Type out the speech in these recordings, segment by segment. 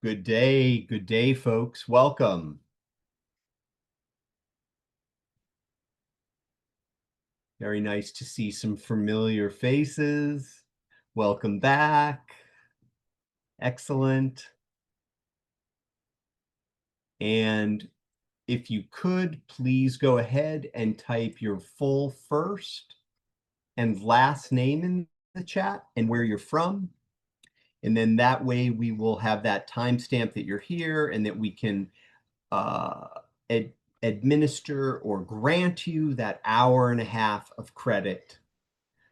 Good day, folks. Welcome. Very nice to see some familiar faces. Welcome back. Excellent. And if you could, please go ahead and type your full first and last name in the chat and where you're from. And then that way we will have that timestamp that you're here and that we can administer or grant you that hour and a half of credit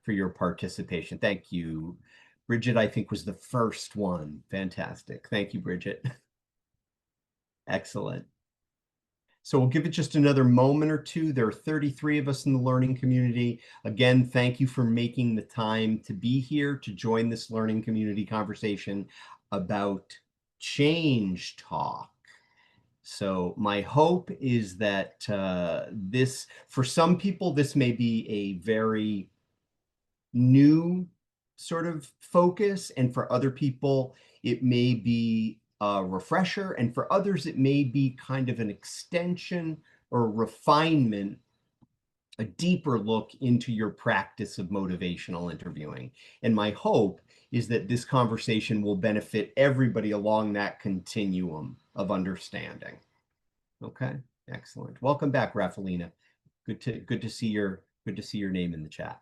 for your participation. Thank you. Bridget, I think, was the first one. Fantastic. Thank you, Bridget. Excellent. So we'll give it just another moment or two. There are 33 of us in the learning community. Again, thank you for making the time to be here to join this learning community conversation about change talk. So my hope is that for some people, this may be a very new sort of focus, and for other people, it may be a refresher, and for others, it may be kind of an extension or refinement, a deeper look into your practice of motivational interviewing. And my hope is that this conversation will benefit everybody along that continuum of understanding. Okay, excellent. Welcome back, Rafalina. Good to see your name in the chat.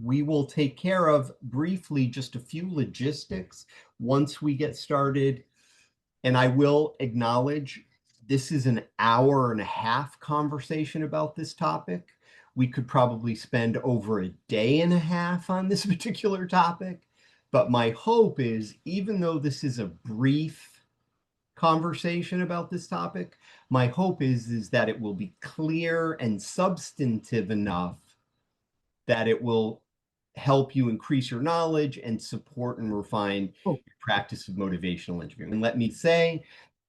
We will take care of briefly just a few logistics once we get started. And I will acknowledge this is an hour and a half conversation about this topic. We could probably spend over a day and a half on this particular topic. But my hope is, even though this is a brief conversation about this topic, my hope is that it will be clear and substantive enough that it will help you increase your knowledge and support and refine your practice of motivational interviewing. And let me say,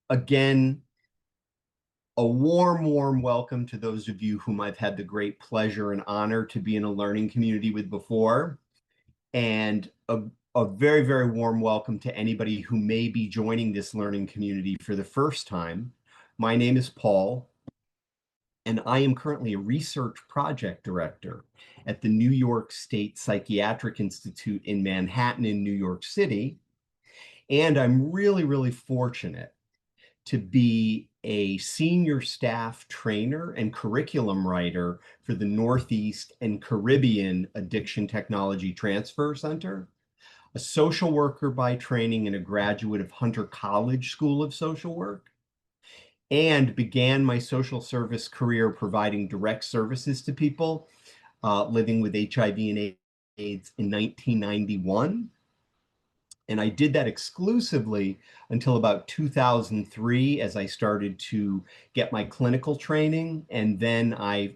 again, a warm welcome to those of you whom I've had the great pleasure and honor to be in a learning community with before, and a very warm welcome to anybody who may be joining this learning community for the first time. My name is Paul, and I am currently a research project director at the New York State Psychiatric Institute in Manhattan in New York City. And I'm really fortunate to be a senior staff trainer and curriculum writer for the Northeast and Caribbean Addiction Technology Transfer Center, a social worker by training and a graduate of Hunter College School of Social Work, and began my social service career providing direct services to people living with HIV and AIDS in 1991. And I did that exclusively until about 2003 as I started to get my clinical training. And then I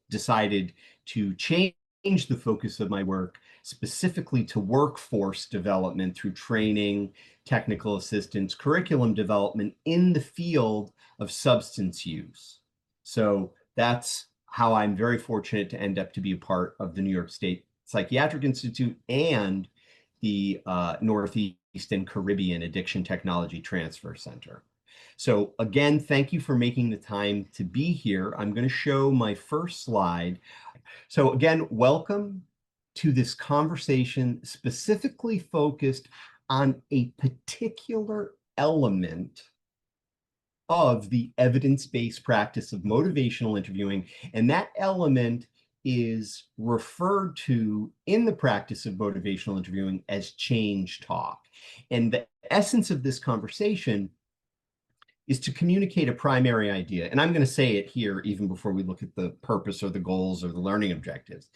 decided to change the focus of my work specifically to workforce development through training, technical assistance, curriculum development in the field of substance use. So that's how I'm very fortunate to end up to be a part of the New York State Psychiatric Institute and the Northeast and Caribbean Addiction Technology Transfer Center. So again, thank you for making the time to be here. I'm going to show my first slide. So again, welcome to this conversation specifically focused on a particular element of the evidence-based practice of motivational interviewing. And that element is referred to in the practice of motivational interviewing as change talk. And the essence of this conversation is to communicate a primary idea. And I'm going to say it here even before we look at the purpose or the goals or the learning objectives.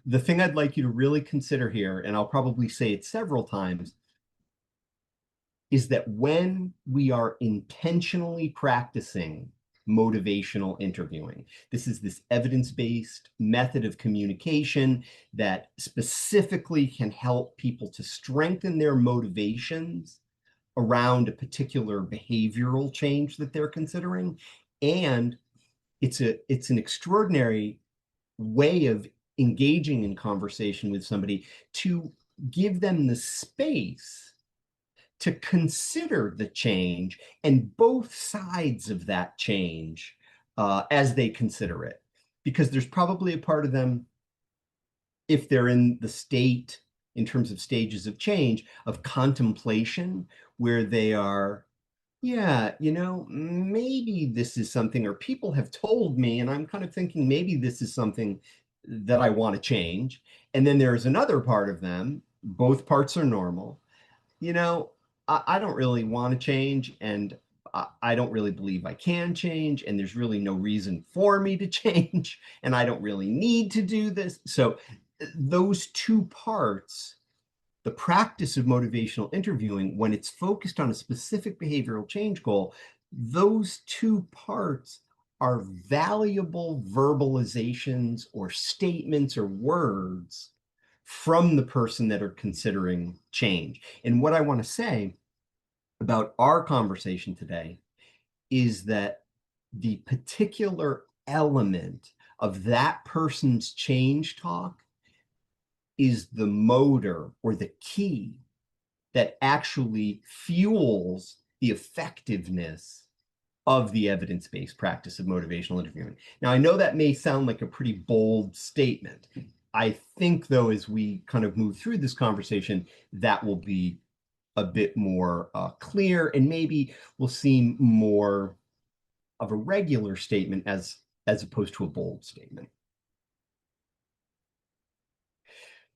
The thing I'd like you to really consider here, and I'll probably say it several times, is that when we are intentionally practicing motivational interviewing, this is this evidence-based method of communication that specifically can help people to strengthen their motivations around a particular behavioral change that they're considering. And it's an extraordinary way of engaging in conversation with somebody to give them the space to consider the change and both sides of that change as they consider it. Because there's probably a part of them, if they're in the state, in terms of stages of change, of contemplation, where they are, yeah, maybe this is something, or people have told me, and I'm kind of thinking maybe this is something that I want to change. And then there's another part of them, both parts are normal. you know, I don't really want to change, and I don't really believe I can change, and there's really no reason for me to change, and I don't really need to do this. So those two parts, the practice of motivational interviewing, when it's focused on a specific behavioral change goal, those two parts are valuable verbalizations or statements or words from the person that are considering change. And what I want to say about our conversation today is that the particular element of that person's change talk is the motor or the key that actually fuels the effectiveness of the evidence-based practice of motivational interviewing. Now, I know that may sound like a pretty bold statement. I think, though, as we kind of move through this conversation, that will be a bit more clear, and maybe will seem more of a regular statement as opposed to a bold statement.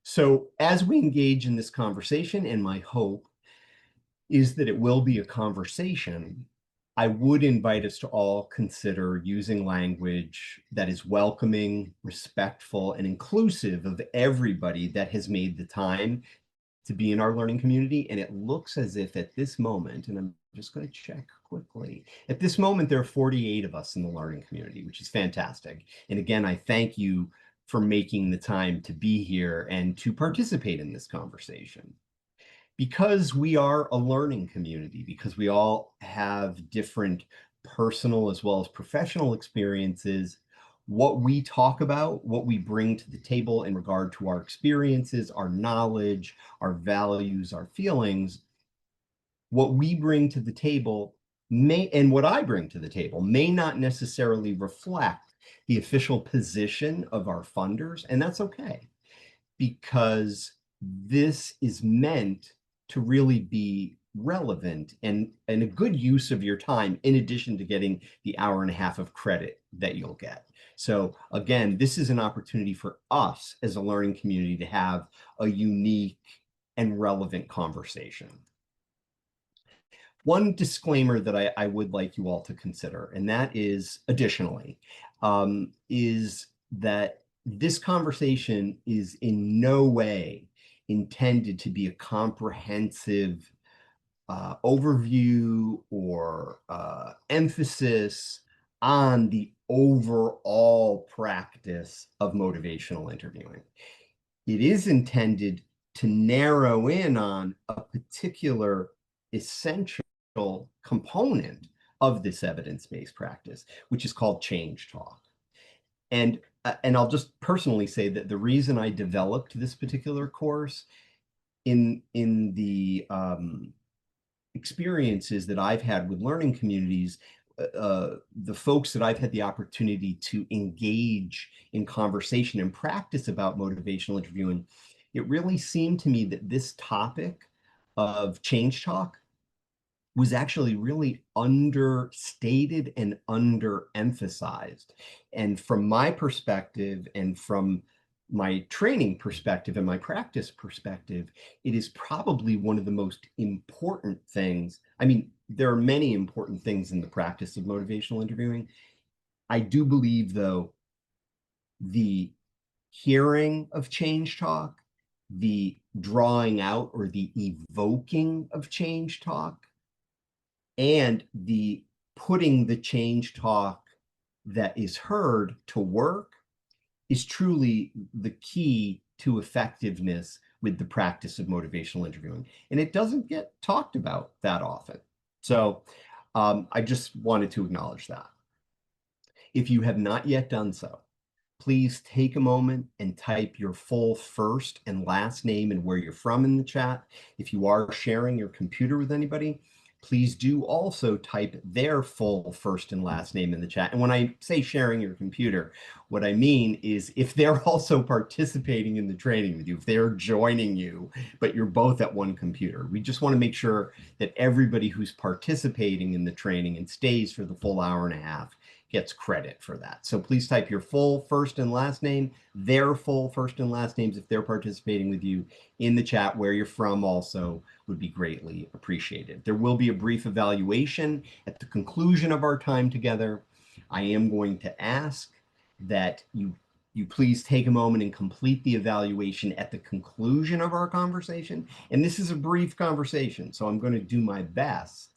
So as we engage in this conversation, and my hope is that it will be a conversation, I would invite us to all consider using language that is welcoming, respectful, and inclusive of everybody that has made the time to be in our learning community. And it looks as if at this moment, and I'm just going to check quickly, at this moment, there are 48 of us in the learning community, which is fantastic. And again, I thank you for making the time to be here and to participate in this conversation. Because we are a learning community, because we all have different personal as well as professional experiences, what we talk about, what we bring to the table in regard to our experiences, our knowledge, our values, our feelings, what we bring to the table may, and what I bring to the table, may not necessarily reflect the official position of our funders, and that's okay, because this is meant to really be relevant and a good use of your time, in addition to getting the hour and a half of credit that you'll get. So again, this is an opportunity for us as a learning community to have a unique and relevant conversation. One disclaimer that I would like you all to consider, and that is additionally, is that this conversation is in no way intended to be a comprehensive overview or emphasis on the overall practice of motivational interviewing. It is intended to narrow in on a particular essential component of this evidence-based practice, which is called change talk. And I'll just personally say that the reason I developed this particular course in the experiences that I've had with learning communities, the folks that I've had the opportunity to engage in conversation and practice about motivational interviewing, it really seemed to me that this topic of change talk was actually really understated and underemphasized. And from my perspective, and from my training perspective and my practice perspective, it is probably one of the most important things. I mean, there are many important things in the practice of motivational interviewing. I do believe, though, the hearing of change talk, the drawing out or the evoking of change talk, and the putting the change talk that is heard to work is truly the key to effectiveness with the practice of motivational interviewing. And it doesn't get talked about that often. So I just wanted to acknowledge that. If you have not yet done so, please take a moment and type your full first and last name and where you're from in the chat. If you are sharing your computer with anybody, please do also type their full first and last name in the chat. And when I say sharing your computer, what I mean is if they're also participating in the training with you, if they're joining you, but you're both at one computer, we just want to make sure that everybody who's participating in the training and stays for the full hour and a half gets credit for that. So please type your full first and last name, their full first and last names if they're participating with you in the chat. Where you're from also would be greatly appreciated. There will be a brief evaluation at the conclusion of our time together. I am going to ask that you please take a moment and complete the evaluation at the conclusion of our conversation. And this is a brief conversation, so I'm going to do my best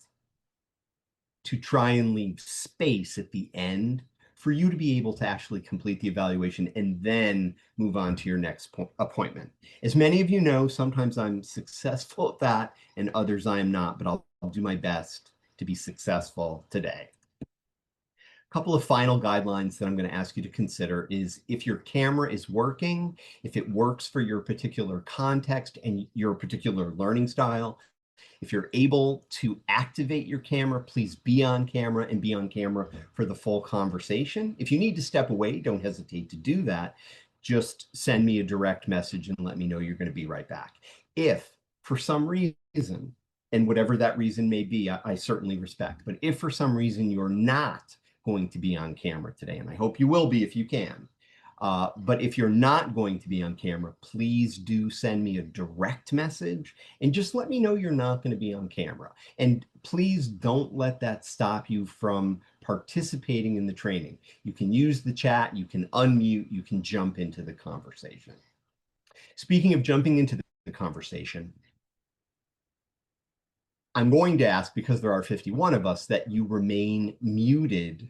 to try and leave space at the end for you to be able to actually complete the evaluation and then move on to your next appointment. As many of you know, sometimes I'm successful at that and others I am not, but I'll do my best to be successful today. A couple of final guidelines that I'm going to ask you to consider is if your camera is working, if it works for your particular context and your particular learning style. If you're able to activate your camera, please be on camera and be on camera for the full conversation. If you need to step away, don't hesitate to do that. Just send me a direct message and let me know you're going to be right back. If for some reason, and whatever that reason may be, I certainly respect, but if for some reason you're not going to be on camera today, and I hope you will be if you can, but if you're not going to be on camera, please do send me a direct message and just let me know you're not going to be on camera. And please don't let that stop you from participating in the training. You can use the chat, you can unmute, you can jump into the conversation. Speaking of jumping into the conversation, I'm going to ask, because there are 51 of us, that you remain muted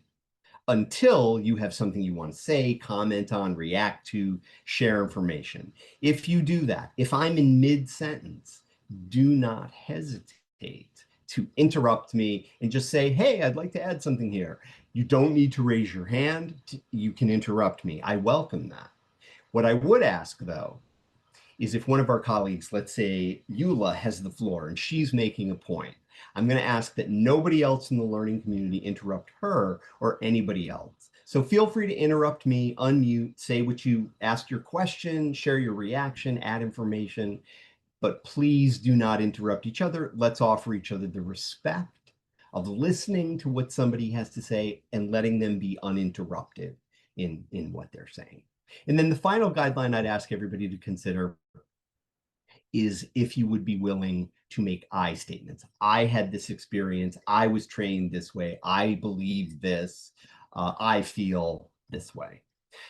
until you have something you want to say, comment on, react to, share information. If you do that, if I'm in mid-sentence, do not hesitate to interrupt me and just say, hey, I'd like to add something here. You don't need to raise your hand. You can interrupt me. I welcome that. What I would ask, though, is if one of our colleagues, let's say Eula, has the floor and she's making a point, I'm going to ask that nobody else in the learning community interrupt her or anybody else. So feel free to interrupt me, unmute, say what you ask your question, share your reaction, add information, but please do not interrupt each other. Let's offer each other the respect of listening to what somebody has to say and letting them be uninterrupted in what they're saying. And then the final guideline I'd ask everybody to consider is if you would be willing to make I statements. I had this experience. I was trained this way. I believe this. I feel this way.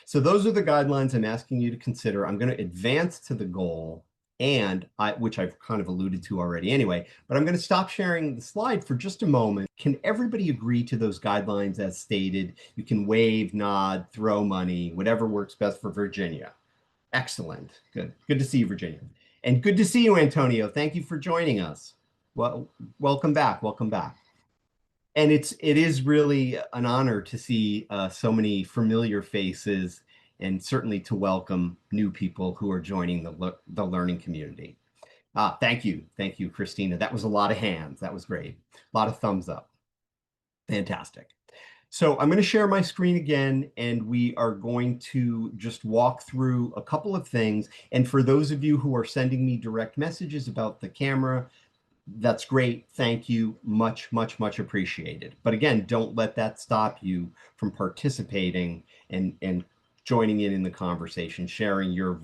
So those are the guidelines I'm asking you to consider. I'm going to advance to the goal, and which I've kind of alluded to already anyway, but I'm going to stop sharing the slide for just a moment. Can everybody agree to those guidelines as stated? You can wave, nod, throw money, whatever works best for Virginia. Excellent. Good. Good to see you, Virginia. And good to see you, Antonio. Thank you for joining us. Well, welcome back. Welcome back. And it is really an honor to see so many familiar faces, and certainly to welcome new people who are joining the learning community. Thank you. Thank you, Christina. That was a lot of hands. That was great. A lot of thumbs up. Fantastic. So I'm going to share my screen again, and we are going to just walk through a couple of things. And for those of you who are sending me direct messages about the camera, that's great. Thank you. Much, much, much appreciated. But again, don't let that stop you from participating and joining in the conversation, sharing your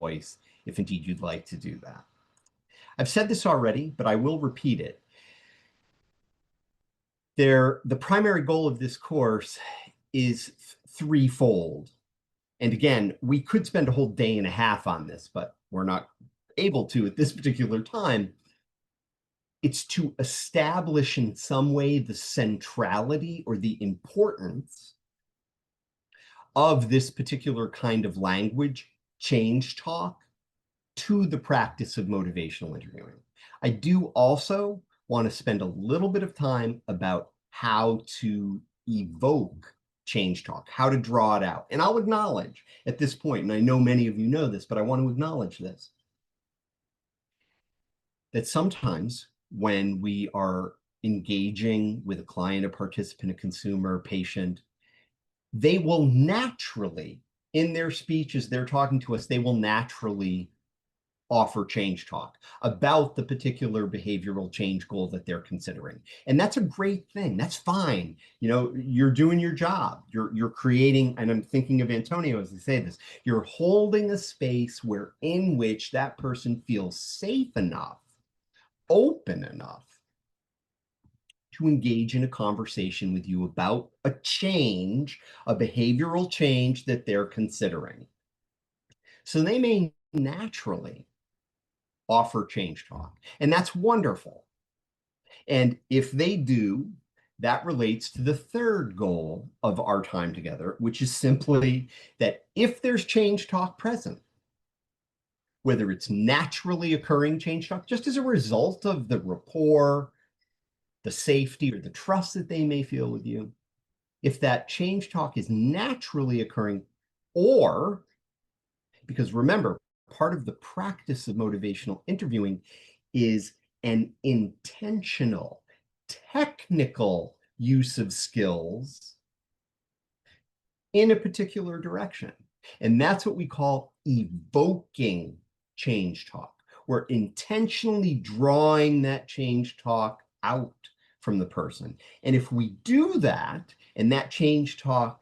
voice, if indeed you'd like to do that. I've said this already, but I will repeat it. The primary goal of this course is threefold. And again, we could spend a whole day and a half on this, but we're not able to at this particular time. It's to establish in some way the centrality or the importance of this particular kind of language change talk to the practice of motivational interviewing. I do also want to spend a little bit of time about how to evoke change talk, how to draw it out. And I'll acknowledge at this point, and I know many of you know this, but I want to acknowledge this, that sometimes when we are engaging with a client, a participant, a consumer, a patient, they will naturally, in their speech as they're talking to us, they will naturally offer change talk about the particular behavioral change goal that they're considering. And that's a great thing. That's fine. You know, you're doing your job. You're creating, and I'm thinking of Antonio as I say this, you're holding a space where in which that person feels safe enough, open enough to engage in a conversation with you about a change, a behavioral change that they're considering. So they may naturally offer change talk, and that's wonderful. And if they do, that relates to the third goal of our time together, which is simply that if there's change talk present, whether it's naturally occurring change talk, just as a result of the rapport, the safety, or the trust that they may feel with you, if that change talk is naturally occurring, or because remember, part of the practice of motivational interviewing is an intentional, technical use of skills in a particular direction. And that's what we call evoking change talk. We're intentionally drawing that change talk out from the person. And if we do that, and that change talk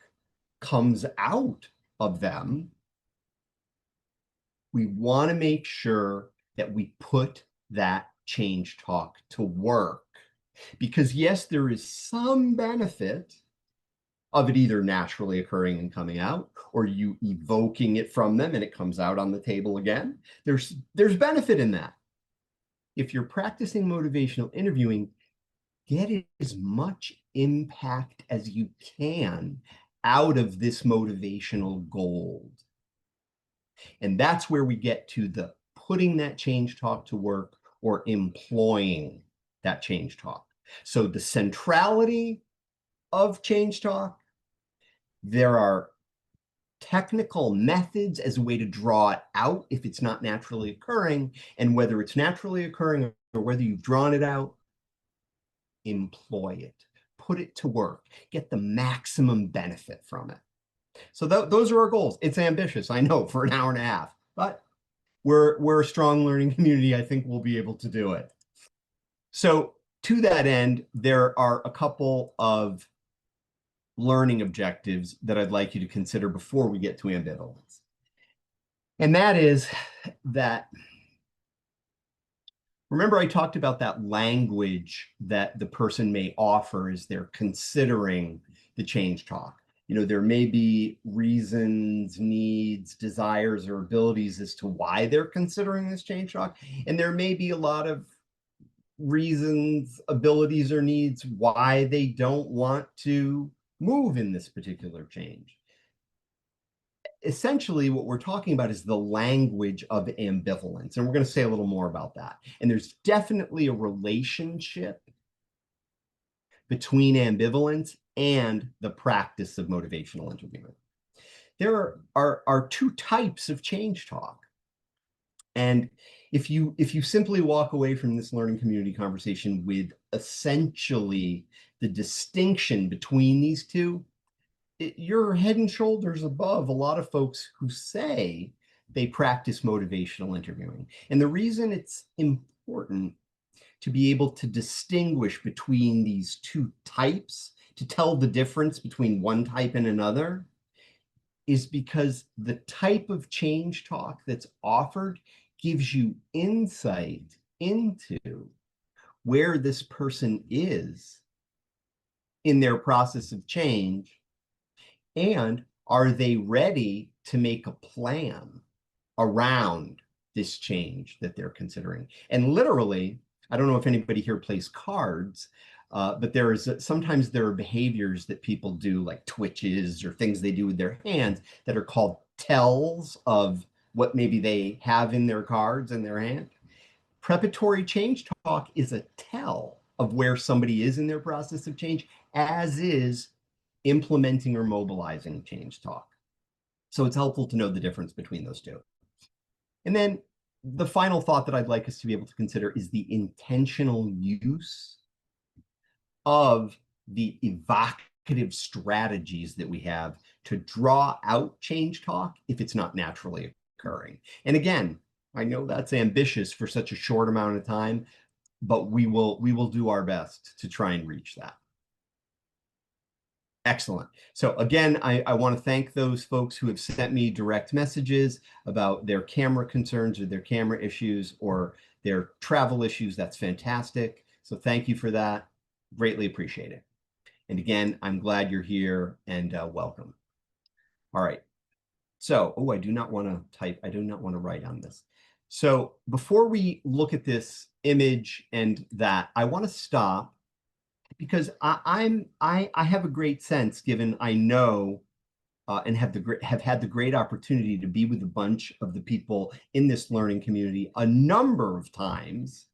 comes out of them, we want to make sure that we put that change talk to work. Because yes, there is some benefit of it either naturally occurring and coming out, or you evoking it from them and it comes out on the table again. There's benefit in that. If you're practicing motivational interviewing, get as much impact as you can out of this motivational gold. And that's where we get to the putting that change talk to work or employing that change talk. So the centrality of change talk, there are technical methods as a way to draw it out if it's not naturally occurring, and whether it's naturally occurring or whether you've drawn it out, employ it, put it to work, get the maximum benefit from it. So those are our goals. It's ambitious, I know, for an hour and a half, but we're a strong learning community. I think we'll be able to do it. So to that end, there are a couple of learning objectives that I'd like you to consider before we get to ambivalence. And that is that, remember I talked about that language that the person may offer as they're considering the change talk. You know, there may be reasons, needs, desires, or abilities as to why they're considering this change talk. And there may be a lot of reasons, abilities, or needs why they don't want to move in this particular change. Essentially, what we're talking about is the language of ambivalence. And we're going to say a little more about that. And there's definitely a relationship between ambivalence and the practice of motivational interviewing. There are two types of change talk. And if you simply walk away from this learning community conversation with essentially the distinction between these two, you're head and shoulders above a lot of folks who say they practice motivational interviewing. And the reason it's important to be able to distinguish between these two types, to tell the difference between one type and another, is because the type of change talk that's offered gives you insight into where this person is in their process of change, and are they ready to make a plan around this change that they're considering. And literally, I don't know if anybody here plays cards, but sometimes there are behaviors that people do, like twitches or things they do with their hands, that are called tells of what maybe they have in their cards in their hand. Preparatory change talk is a tell of where somebody is in their process of change, as is implementing or mobilizing change talk. So it's helpful to know the difference between those two. And then the final thought that I'd like us to be able to consider is the intentional use of the evocative strategies that we have to draw out change talk if it's not naturally occurring. And again, I know that's ambitious for such a short amount of time, but we will do our best to try and reach that. Excellent. So again, I want to thank those folks who have sent me direct messages about their camera concerns or their camera issues or their travel issues. That's fantastic. So thank you for that. Greatly appreciate it. And again, I'm glad you're here and welcome. All right. So, I do not want to type. I do not want to write on this. So before we look at this image and that, I want to stop because I have a great sense, given I know and have had the great opportunity to be with a bunch of the people in this learning community a number of times.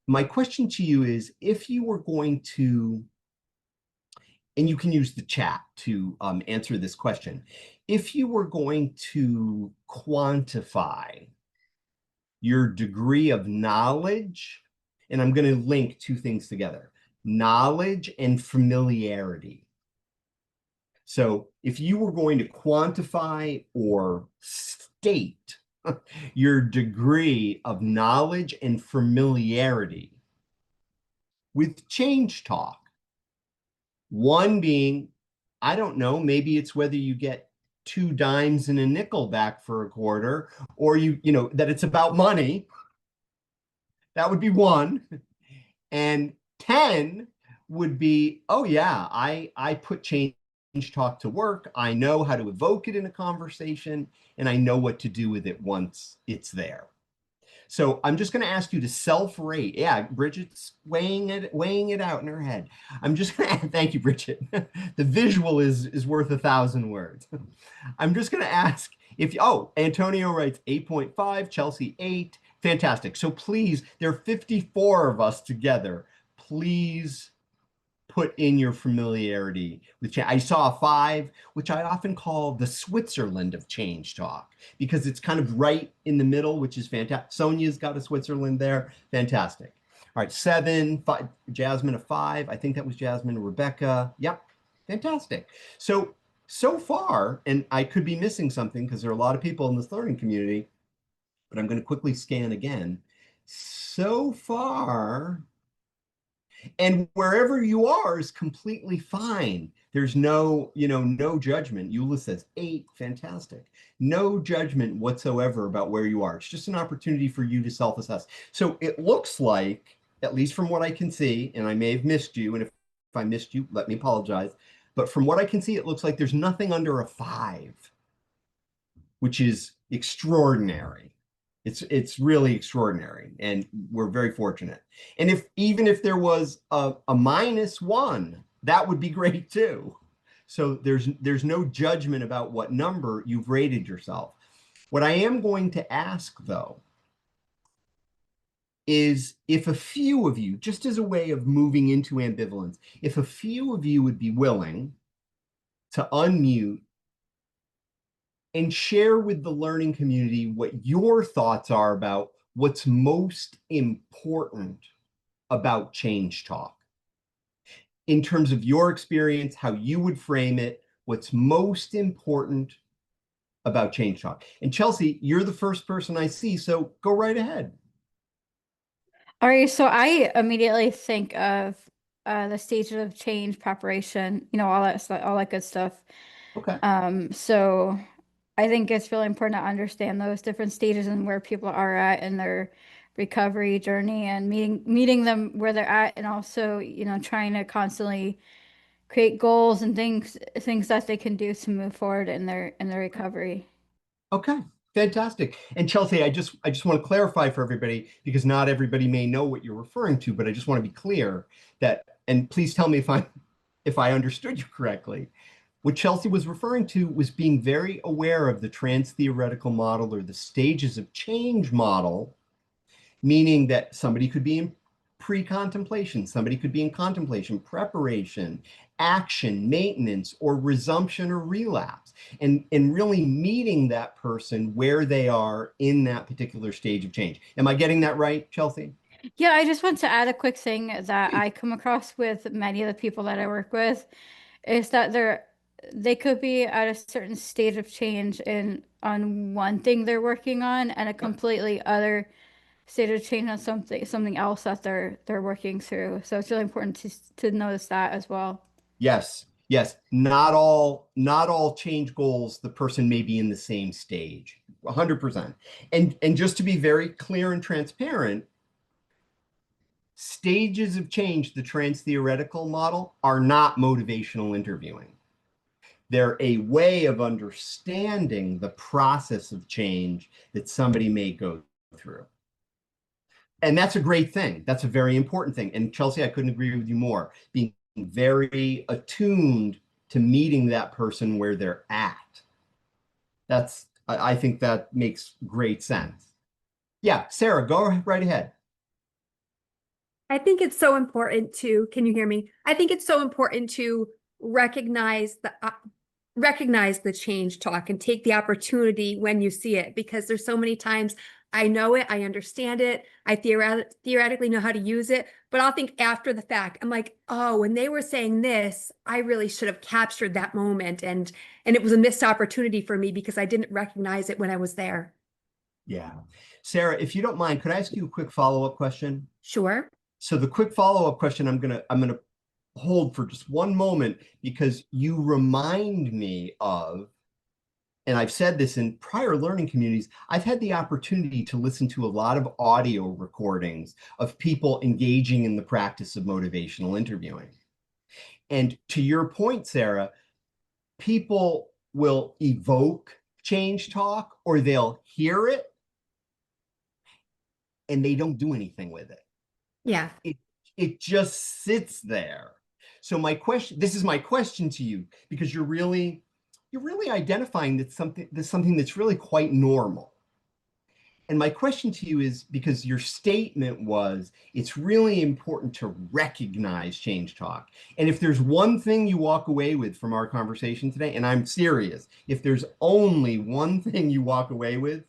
My question to you is, if you were going to, and you can use the chat to answer this question, if you were going to quantify your degree of knowledge, and I'm going to link two things together, knowledge and familiarity. So if you were going to quantify or state your degree of knowledge and familiarity with change talk, one being, I don't know, maybe it's whether you get 2 dimes and a nickel back for a quarter, or you know, that it's about money. That would be 1. And 10 would be, oh yeah, I put change talk to work. I know how to evoke it in a conversation, and I know what to do with it once it's there. So I'm just going to ask you to self-rate. Yeah, Bridget's weighing it out in her head. I'm just going to thank you, Bridget. The visual is worth 1,000 words. I'm just going to ask if, Antonio writes 8.5, Chelsea 8. Fantastic. So please, there are 54 of us together. Please put in your familiarity with change. I saw a 5, which I often call the Switzerland of change talk, because it's kind of right in the middle, which is fantastic. Sonia's got a Switzerland there. Fantastic. All right, 7, 5, Jasmine a 5. I think that was Jasmine. Rebecca. Yep. Fantastic. So far, and I could be missing something because there are a lot of people in this learning community, but I'm going to quickly scan again. So far, and wherever you are is completely fine. There's no, no judgment. Eula says 8, fantastic. No judgment whatsoever about where you are. It's just an opportunity for you to self-assess. So it looks like, at least from what I can see, and I may have missed you, and if I missed you, let me apologize. But from what I can see, it looks like there's nothing under a 5, which is extraordinary. It's really extraordinary, and we're very fortunate. And even if there was a -1, that would be great too. So there's no judgment about what number you've rated yourself. What I am going to ask, though, is if a few of you, just as a way of moving into ambivalence, if a few of you would be willing to unmute and share with the learning community what your thoughts are about what's most important about change talk. In terms of your experience, how you would frame it, what's most important about change talk. And Chelsea, you're the first person I see, so go right ahead. All right, so I immediately think of the stages of change, preparation, all that stuff, all that good stuff. Okay. So I think it's really important to understand those different stages and where people are at in their recovery journey and meeting them where they're at, and also, trying to constantly create goals and things that they can do to move forward in their recovery. Okay. Fantastic. And Chelsea, I just want to clarify for everybody, because not everybody may know what you're referring to, but I just want to be clear that, and please tell me if I understood you correctly. What Chelsea was referring to was being very aware of the trans-theoretical model, or the stages of change model, meaning that somebody could be in pre-contemplation. Somebody could be in contemplation, preparation, action, maintenance, or resumption or relapse. And really meeting that person where they are in that particular stage of change. Am I getting that right, Chelsea? Yeah, I just want to add a quick thing that I come across with many of the people that I work with is that they could be at a certain stage of change in on one thing they're working on and a completely other state of change on something else that they're working through. So it's really important to notice that as well. Yes, yes. Not all change goals, the person may be in the same stage. 100%. And just to be very clear and transparent, stages of change, the trans theoretical model, are not motivational interviewing. They're a way of understanding the process of change that somebody may go through. And that's a great thing. That's a very important thing. And Chelsea, I couldn't agree with you more. Being very attuned to meeting that person where they're at. I think that makes great sense. Yeah, Sarah, go right ahead. I think it's so important to, can you hear me? I think it's so important to recognize the change talk and take the opportunity when you see it, because there's so many times I know it, I understand it, I theoretically know how to use it, but I'll think after the fact, I'm like, oh, when they were saying this, I really should have captured that moment, and it was a missed opportunity for me because I didn't recognize it when I was there. Yeah. Sarah, if you don't mind, could I ask you a quick follow-up question? Sure. So the quick follow-up question I'm gonna hold for just one moment, because you remind me of, and I've said this in prior learning communities, I've had the opportunity to listen to a lot of audio recordings of people engaging in the practice of motivational interviewing. And to your point, Sarah, people will evoke change talk, or they'll hear it and they don't do anything with it. Yeah. It just sits there. So this is my question to you, because you're really identifying that something that's really quite normal. And my question to you is, because your statement was, it's really important to recognize change talk. And if there's one thing you walk away with from our conversation today, and I'm serious, if there's only one thing you walk away with,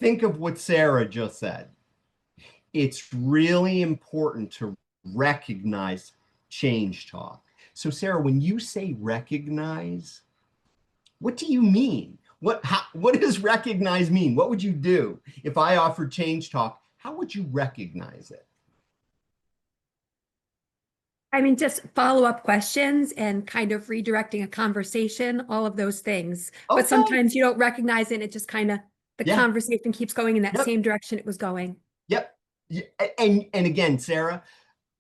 think of what Sarah just said. It's really important to recognize change talk. So Sarah, when you say recognize, what do you mean? What does recognize mean? What would you do if I offered change talk? How would you recognize it? I mean, just follow-up questions and kind of redirecting a conversation, all of those things. But Okay. sometimes you don't recognize it. It just kind of, the Yeah. conversation keeps going in that Yep. same direction it was going. Yep. And again, Sarah,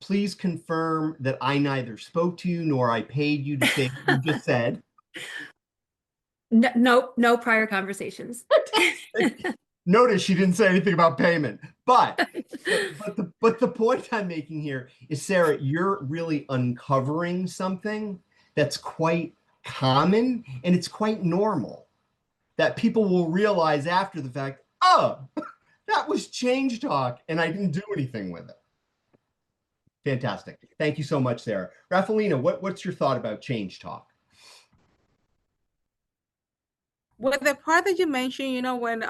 please confirm that I neither spoke to you nor I paid you to say what you just said. No prior conversations. Notice she didn't say anything about payment, but the point I'm making here is, Sarah, you're really uncovering something that's quite common and it's quite normal, that people will realize after the fact, oh, that was change talk and I didn't do anything with it. Fantastic. Thank you so much, Sarah. Rafaelina, what's your thought about change talk? Well, the part that you mentioned, when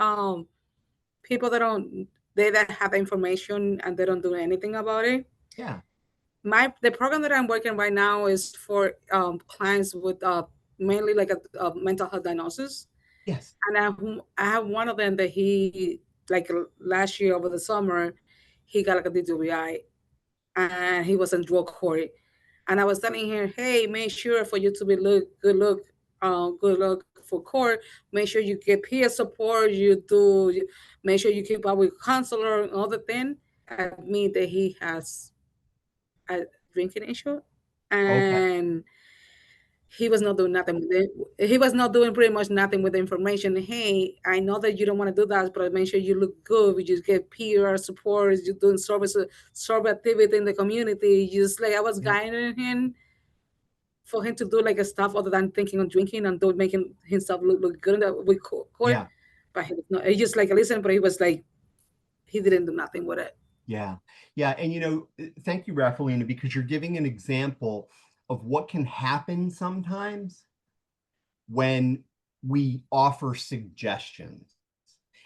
people that have information and they don't do anything about it. Yeah. The program that I'm working right now is for clients with mainly like a mental health diagnosis. Yes. And I have one of them that he, like last year over the summer, he got like a DWI and he was in drug court. And I was telling him, hey, make sure for you to be good look for court. Make sure you get peer support. Make sure you keep up with counselor and all the thing. I mean that he has a drinking issue, and Okay. he was not doing nothing with it. He was not doing pretty much nothing with the information. Hey, I know that you don't want to do that, but make sure you look good. You just get peer support. You're doing service activity in the community. Just like I was guiding him for him to do like a stuff other than thinking on drinking and do making himself look good in with court. Yeah. But he was not. He just like listened, but he was like he didn't do nothing with it. Yeah. Yeah. And, thank you, Rafaelina, because you're giving an example of what can happen sometimes when we offer suggestions.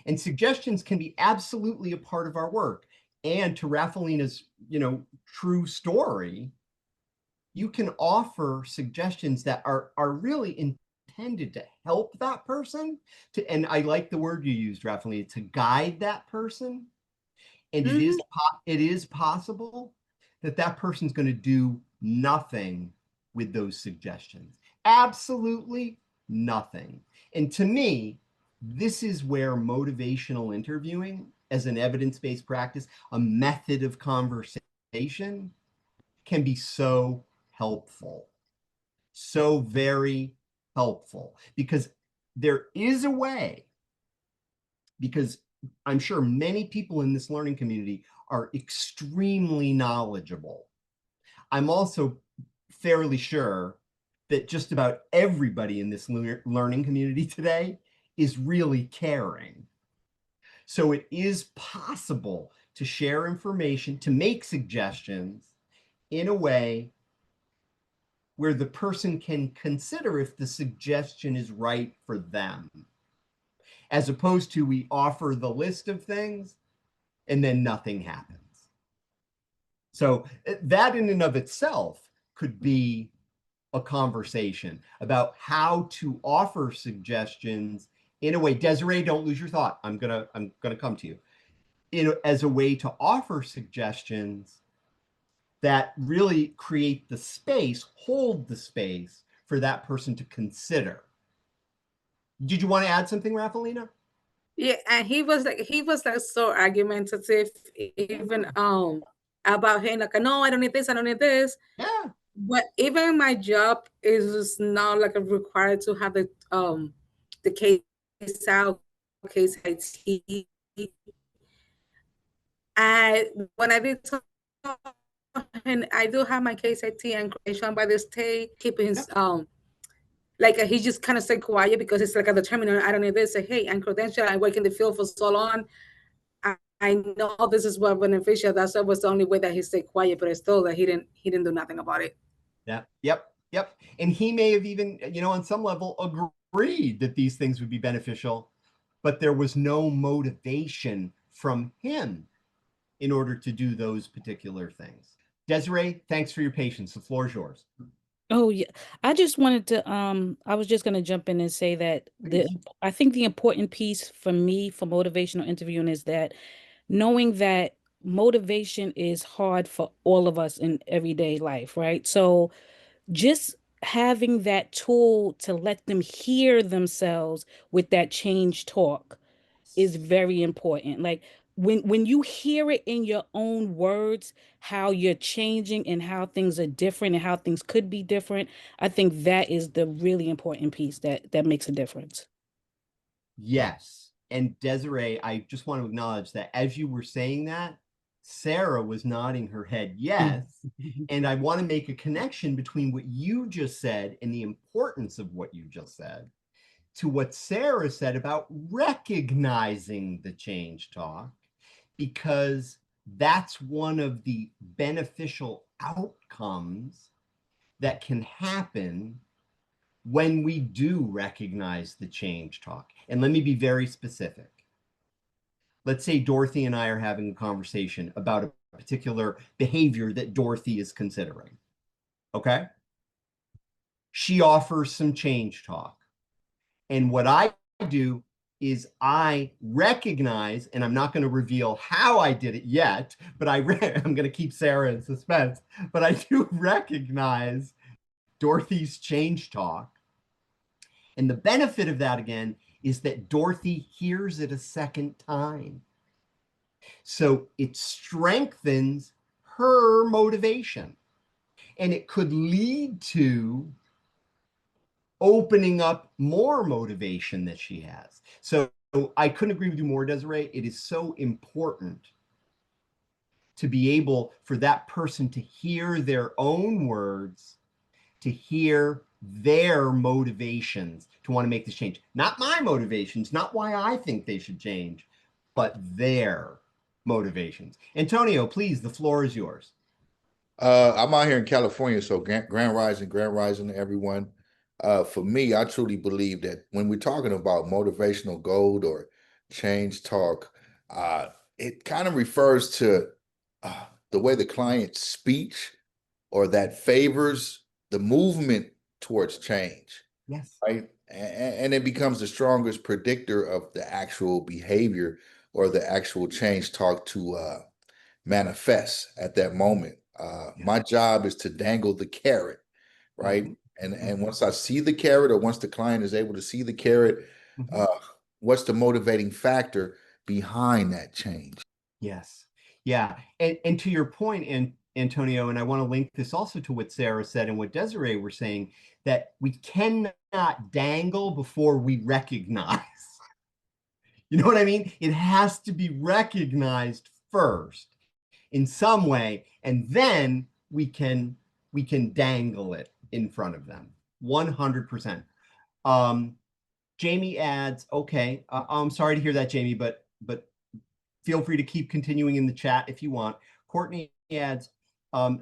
And suggestions can be absolutely a part of our work. And to Rafaelina's, true story, you can offer suggestions that are really intended to help that person and I like the word you used, Rafaelina, to guide that person. And Mhm. it is possible that that person's going to do nothing with those suggestions. Absolutely nothing. And to me, this is where motivational interviewing as an evidence-based practice, a method of conversation, can be so helpful. So very helpful. Because there is a way, because I'm sure many people in this learning community are extremely knowledgeable. I'm also fairly sure that just about everybody in this learning community today is really caring. So it is possible to share information, to make suggestions in a way where the person can consider if the suggestion is right for them, as opposed to we offer the list of things and then nothing happens. So that in and of itself could be a conversation about how to offer suggestions in a way. Desiree, don't lose your thought. I'm gonna come to you as a way to offer suggestions that really create the space, hold the space for that person to consider. Did you want to add something, Rafaelina? Yeah, and he was like so argumentative, even about him, like, no, I don't need this, I don't need this. Yeah. But even my job is not like required to have the case out, case IT. I when I did talk, and I do have my case IT and creation by the state, keeping his like he just kind of stay quiet because it's like a determinant. I don't need this. Say, hey, I'm credentialed. I work in the field for so long. I know this is what beneficial. That's was the only way that he stayed quiet, but it's still that he didn't do nothing about it. Yeah. Yep. Yep. And he may have even, on some level agreed that these things would be beneficial, but there was no motivation from him in order to do those particular things. Desiree, thanks for your patience. The floor is yours. Oh yeah, I just wanted to I was just going to jump in and say that I think the important piece for me for motivational interviewing is that knowing that motivation is hard for all of us in everyday life, right? So just having that tool to let them hear themselves with that change talk is very important. Like when you hear it in your own words, how you're changing and how things are different and how things could be different, I think that is the really important piece that makes a difference. Yes. And Desiree, I just want to acknowledge that as you were saying that, Sarah was nodding her head yes. And I want to make a connection between what you just said and the importance of what you just said to what Sarah said about recognizing the change talk, because that's one of the beneficial outcomes that can happen when we do recognize the change talk. And let me be very specific. Let's say Dorothy and I are having a conversation about a particular behavior that Dorothy is considering. Okay? She offers some change talk. And what I do is I recognize, and I'm not going to reveal how I did it yet, but I'm going to keep Sarah in suspense, but I do recognize Dorothy's change talk. And the benefit of that, again, is that Dorothy hears it a second time. So it strengthens her motivation. And it could lead to opening up more motivation that she has. So I couldn't agree with you more, Desiree. It is so important to be able for that person to hear their own words, to hear their motivations to want to make this change. Not my motivations, not why I think they should change, but their motivations. Antonio, please, the floor is yours. I'm out here in California, so grand rising to everyone. For me, I truly believe that when we're talking about motivational gold or change talk, it kind of refers to the way the client's speech or that favors the movement towards change, Yes. right? And it becomes the strongest predictor of the actual behavior or the actual change talk to manifest at that moment. My job is to dangle the carrot, right? And once I see the carrot, or once the client is able to see the carrot, what's the motivating factor behind that change? Yes. Yeah. And to your point, Antonio, and I want to link this also to what Sarah said and what Desiree were saying, that we cannot dangle before we recognize. You know what I mean? It has to be recognized first in some way, and then we can dangle it in front of them. 100%. Jamie adds, okay, I'm sorry to hear that, Jamie, but feel free to keep continuing in the chat if you want. Courtney adds,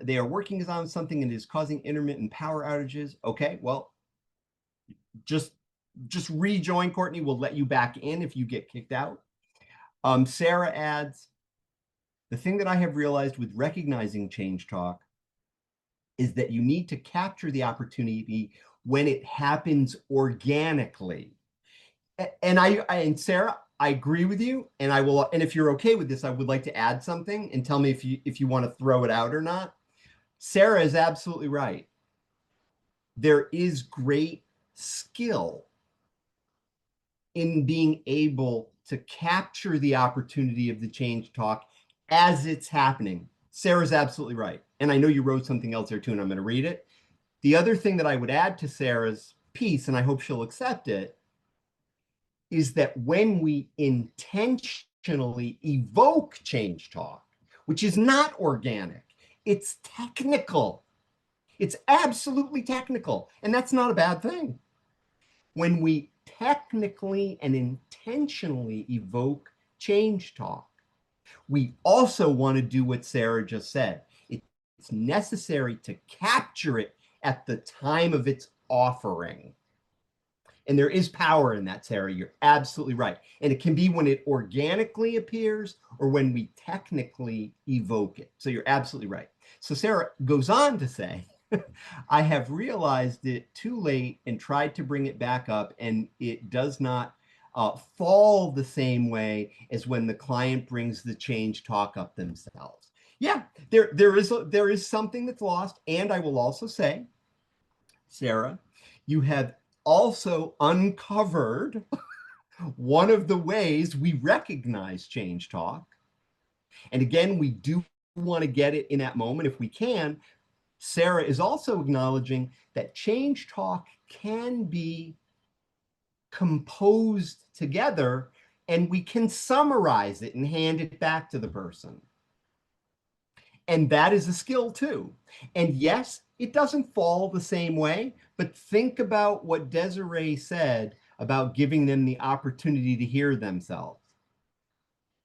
they are working on something and it is causing intermittent power outages. Okay, well, just rejoin, Courtney. We'll let you back in if you get kicked out. Sarah adds, the thing that I have realized with recognizing change talk is that you need to capture the opportunity when it happens organically. And Sarah, I agree with you, and I will. And if you're okay with this, I would like to add something and tell me if you want to throw it out or not. Sarah is absolutely right. There is great skill in being able to capture the opportunity of the change talk as it's happening. Sarah's absolutely right. And I know you wrote something else there too, and I'm going to read it. The other thing that I would add to Sarah's piece, and I hope she'll accept it, is that when we intentionally evoke change talk, which is not organic, it's technical. It's absolutely technical. And that's not a bad thing. When we technically and intentionally evoke change talk, we also want to do what Sarah just said. It's necessary to capture it at the time of its offering. And there is power in that, Sarah. You're absolutely right. And it can be when it organically appears or when we technically evoke it. So you're absolutely right. So Sarah goes on to say, I have realized it too late and tried to bring it back up, and it does not fall the same way as when the client brings the change talk up themselves. Yeah, there is something that's lost. And I will also say, Sarah, you have also uncovered one of the ways we recognize change talk. And again, we do want to get it in that moment if we can. Sarah is also acknowledging that change talk can be composed together and we can summarize it and hand it back to the person. And that is a skill too. And yes, it doesn't fall the same way, but think about what Desiree said about giving them the opportunity to hear themselves.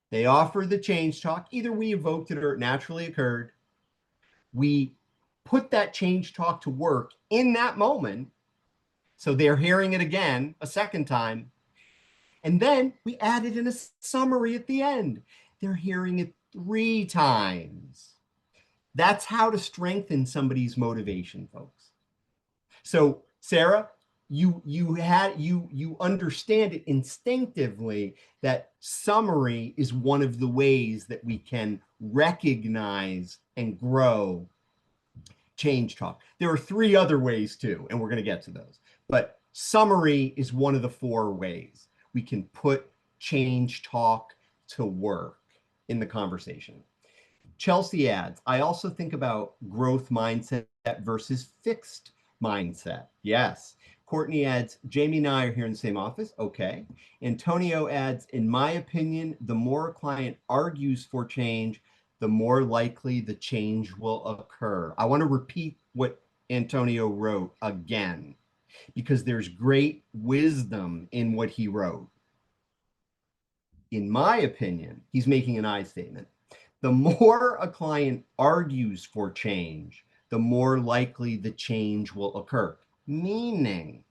They offer the change talk. Either we evoked it or it naturally occurred. We put that change talk to work in that moment. So they're hearing it again a second time. And then we added in a summary at the end. They're hearing it 3 times. That's how to strengthen somebody's motivation, folks. So Sarah, you understand it instinctively that summary is one of the ways that we can recognize and grow change talk. There are 3 other ways too, and we're going to get to those. But summary is one of the 4 ways we can put change talk to work in the conversation. Chelsea adds, I also think about growth mindset versus fixed mindset. Yes. Courtney adds, Jamie and I are here in the same office. Okay. Antonio adds, in my opinion, the more a client argues for change, the more likely the change will occur. I want to repeat what Antonio wrote again, because there's great wisdom in what he wrote. in my opinion, he's making an I statement. The more a client argues for change, the more likely the change will occur. Meaning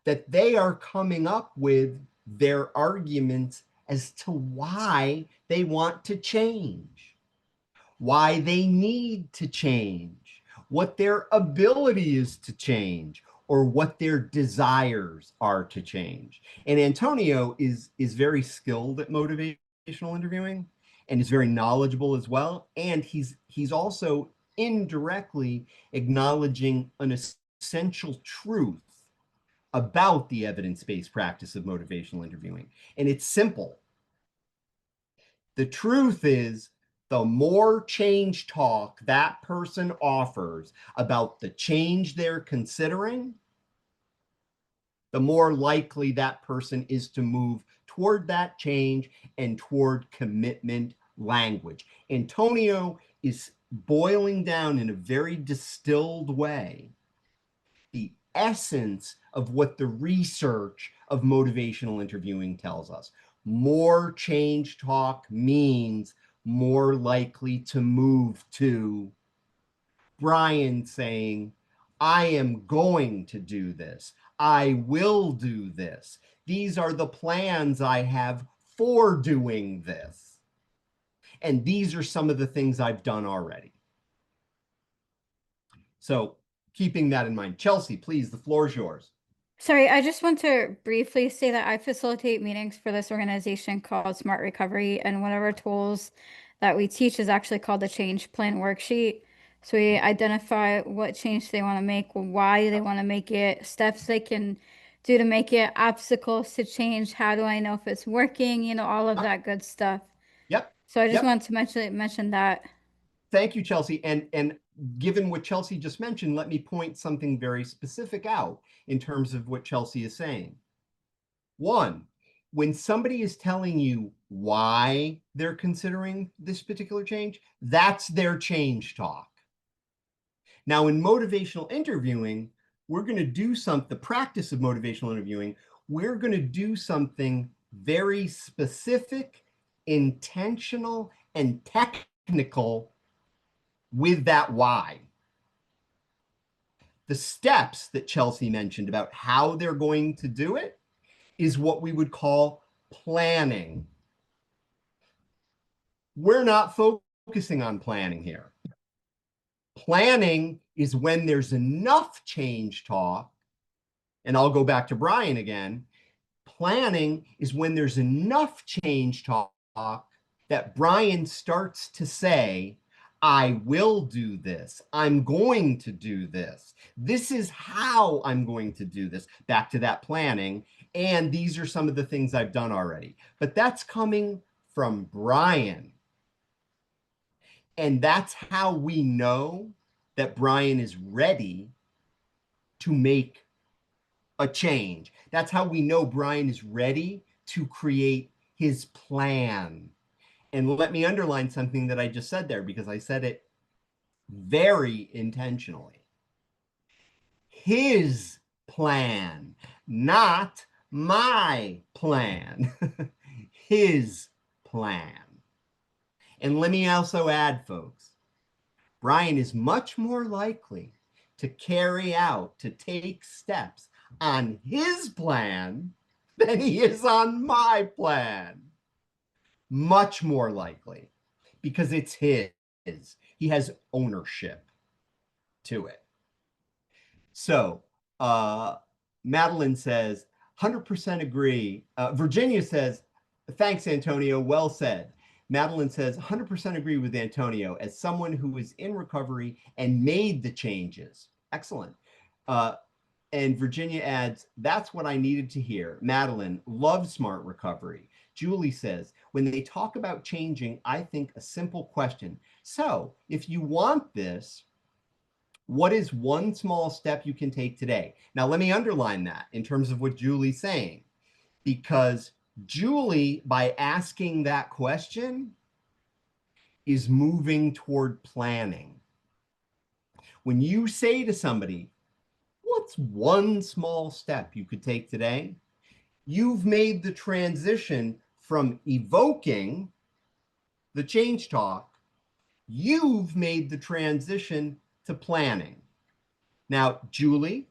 that they are coming up with their arguments as to why they want to change, why they need to change, what their ability is to change, or what their desires are to change. And Antonio is very skilled at motivational interviewing and is very knowledgeable as well. And he's also indirectly acknowledging an essential truth about the evidence-based practice of motivational interviewing. And it's simple. The truth is, the more change talk that person offers about the change they're considering, the more likely that person is to move toward that change and toward commitment language. Antonio is boiling down in a very distilled way the essence of what the research of motivational interviewing tells us. More change talk means more likely to move to Brian saying, I am going to do this. I will do this. These are the plans I have for doing this. And these are some of the things I've done already. So keeping that in mind, Chelsea, please, the floor is yours. Sorry, I just want to briefly say that I facilitate meetings for this organization called Smart Recovery, and one of our tools that we teach is actually called the Change Plan Worksheet. So we identify what change they want to make, why they want to make it, steps they can do to make it, obstacles to change, how do I know if it's working, you know, all of that good stuff. Yep. So I just Yep. wanted to mention that. Thank you, Chelsea. And given what Chelsea just mentioned, let me point something very specific out in terms of what Chelsea is saying. One, when somebody is telling you why they're considering this particular change, that's their change talk. Now, in motivational interviewing, we're going to do the practice of motivational interviewing, we're going to do something very specific, intentional, and technical with that why. The steps that Chelsea mentioned about how they're going to do it is what we would call planning. We're not focusing on planning here. Planning is when there's enough change talk, and I'll go back to Brian again. Planning is when there's enough change talk that Brian starts to say, I will do this. I'm going to do this. This is how I'm going to do this. Back to that planning. And these are some of the things I've done already. But that's coming from Brian. And that's how we know that Brian is ready to make a change. That's how we know Brian is ready to create his plan. And let me underline something that I just said there, because I said it very intentionally. His plan, not my plan. His plan. And let me also add, folks, Brian is much more likely to carry out, to take steps on his plan than he is on my plan. Much more likely, because it's his. He has ownership to it. So Madeline says, 100% agree. Virginia says, thanks, Antonio, well said. Madeline says, 100% agree with Antonio as someone who is in recovery and made the changes. Excellent. And Virginia adds, that's what I needed to hear. Madeline, love smart recovery. Julie says, when they talk about changing, I think a simple question. So if you want this, what is one small step you can take today? Now, let me underline that in terms of what Julie's saying, because Julie, by asking that question, is moving toward planning. When you say to somebody, what's one small step you could take today? You've made the transition from evoking the change talk. You've made the transition to planning. Now, Julie,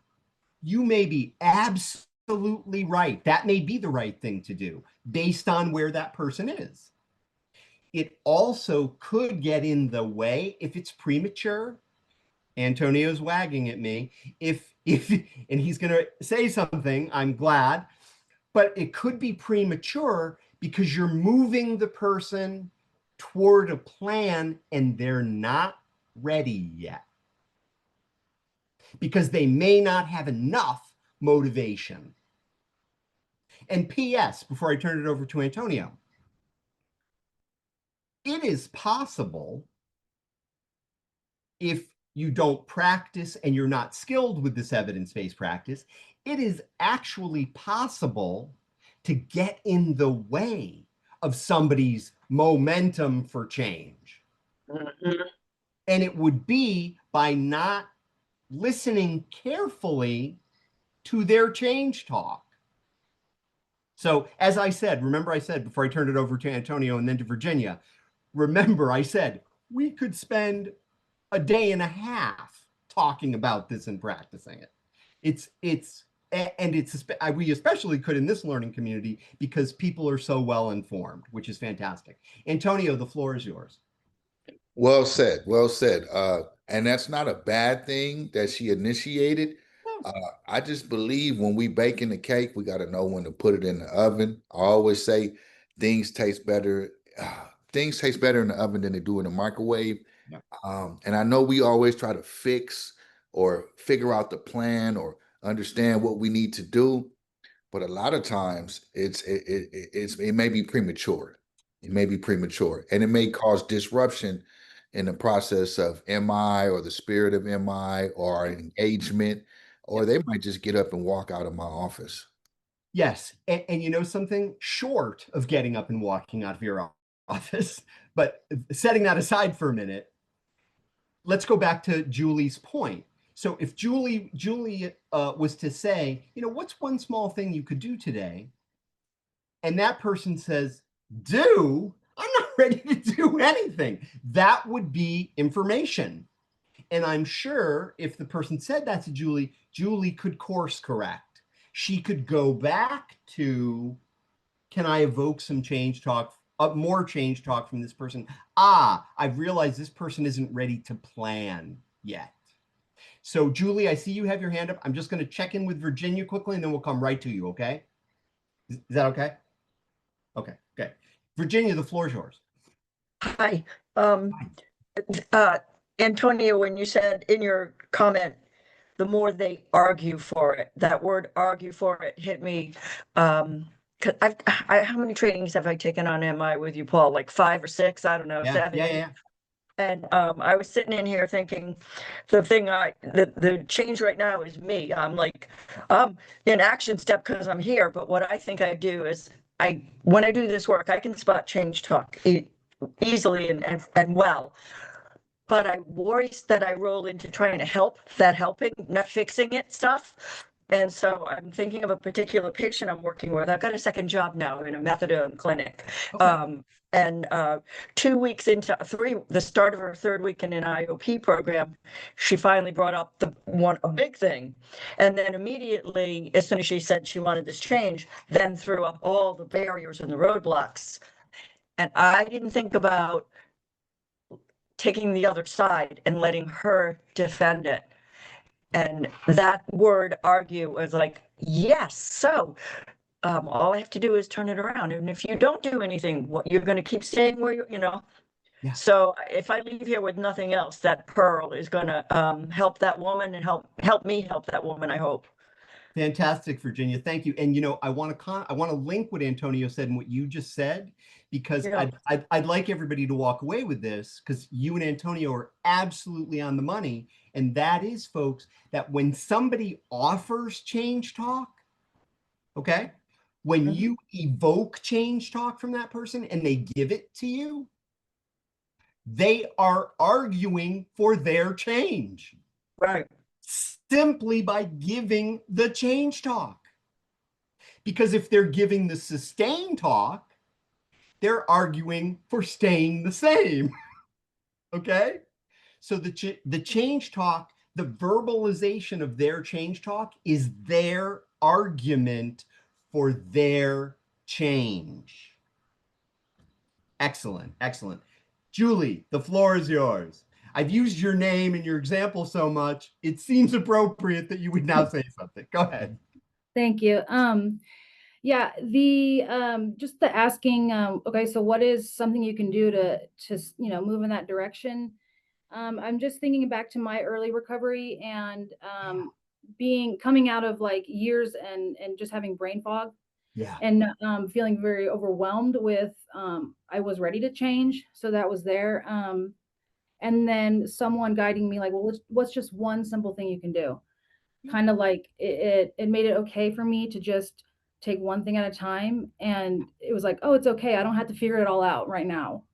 you may be absolutely right. That may be the right thing to do based on where that person is. It also could get in the way if it's premature. Antonio's wagging at me. If and he's going to say something, I'm glad, but it could be premature because you're moving the person toward a plan and they're not ready yet, because they may not have enough motivation. And P.S., before I turn it over to Antonio, it is possible, if you don't practice and you're not skilled with this evidence-based practice, it is actually possible to get in the way of somebody's momentum for change. Mhm. And it would be by not listening carefully to their change talk. So as I said, remember I said before I turned it over to Antonio and then to Virginia, remember I said we could spend a day and a half talking about this and practicing it. We especially could in this learning community because people are so well informed, which is fantastic. Antonio, the floor is yours. Well said. Well said. And that's not a bad thing that she initiated. No. I just believe when we baking the cake, we got to know when to put it in the oven. I always say things taste better. Things taste better in the oven than they do in the microwave. Yeah. And I know we always try to fix or figure out the plan or understand what we need to do, but a lot of times it may be premature. It may be premature, and it may cause disruption in the process of MI or the spirit of MI or our engagement, or they might just get up and walk out of my office. Yes. And you know something, short of getting up and walking out of your office, but setting that aside for a minute, let's go back to Julie's point. So if Julie was to say, what's one small thing you could do today? And that person says, I'm not ready to do anything. That would be information. And I'm sure if the person said that to Julie, Julie could course correct. She could go back to, can I evoke some change talk, more change talk from this person? I've realized this person isn't ready to plan yet. So Julie, I see you have your hand up. I'm just going to check in with Virginia quickly and then we'll come right to you, okay? Is that okay? Okay. Virginia, the floor is yours. Hi. Antonio, when you said in your comment, the more they argue for it, that word argue for it hit me. 'Cause how many trainings have I taken on MI with you, Paul? Like 5 or 6? I don't know, 7. Yeah. And I was sitting in here thinking, the change right now is me. I'm like, in action step because I'm here. But what I think I do is when I do this work, I can spot change talk easily and well. But I worry that I roll into trying to help that helping, not fixing it stuff. And so I'm thinking of a particular patient I'm working with. I've got a second job now in a methadone clinic. Okay. And 2 weeks into the start of her 3rd week in an IOP program, she finally brought up a big thing. And then immediately, as soon as she said she wanted this change, then threw up all the barriers and the roadblocks. And I didn't think about taking the other side and letting her defend it. And that word argue was like, yes. So all I have to do is turn it around. And if you don't do anything, you're going to keep staying where you. Yeah. So if I leave here with nothing else, that pearl is going to help that woman and help me help that woman, I hope. Fantastic, Virginia. Thank you. And I want to link what Antonio said and what you just said, because Yeah. I'd like everybody to walk away with this, because you and Antonio are absolutely on the money. And that is, folks, that when somebody offers change talk, okay, when you evoke change talk from that person and they give it to you, they are arguing for their change. Right. Simply by giving the change talk. Because if they're giving the sustain talk, they're arguing for staying the same. Okay? So the change talk, the verbalization of their change talk is their argument for their change. Excellent, excellent. Julie, the floor is yours. I've used your name in your example so much, it seems appropriate that you would now say something. Go ahead. Thank you. Yeah, just the asking, okay, so what is something you can do to move in that direction? I'm just thinking back to my early recovery and coming out of like years and just having brain fog. Yeah. And feeling very overwhelmed with I was ready to change, so that was there. And then someone guiding me like, well, what's just one simple thing you can do? Kind of like it made it okay for me to just take one thing at a time. And it was like, oh, it's okay. I don't have to figure it all out right now.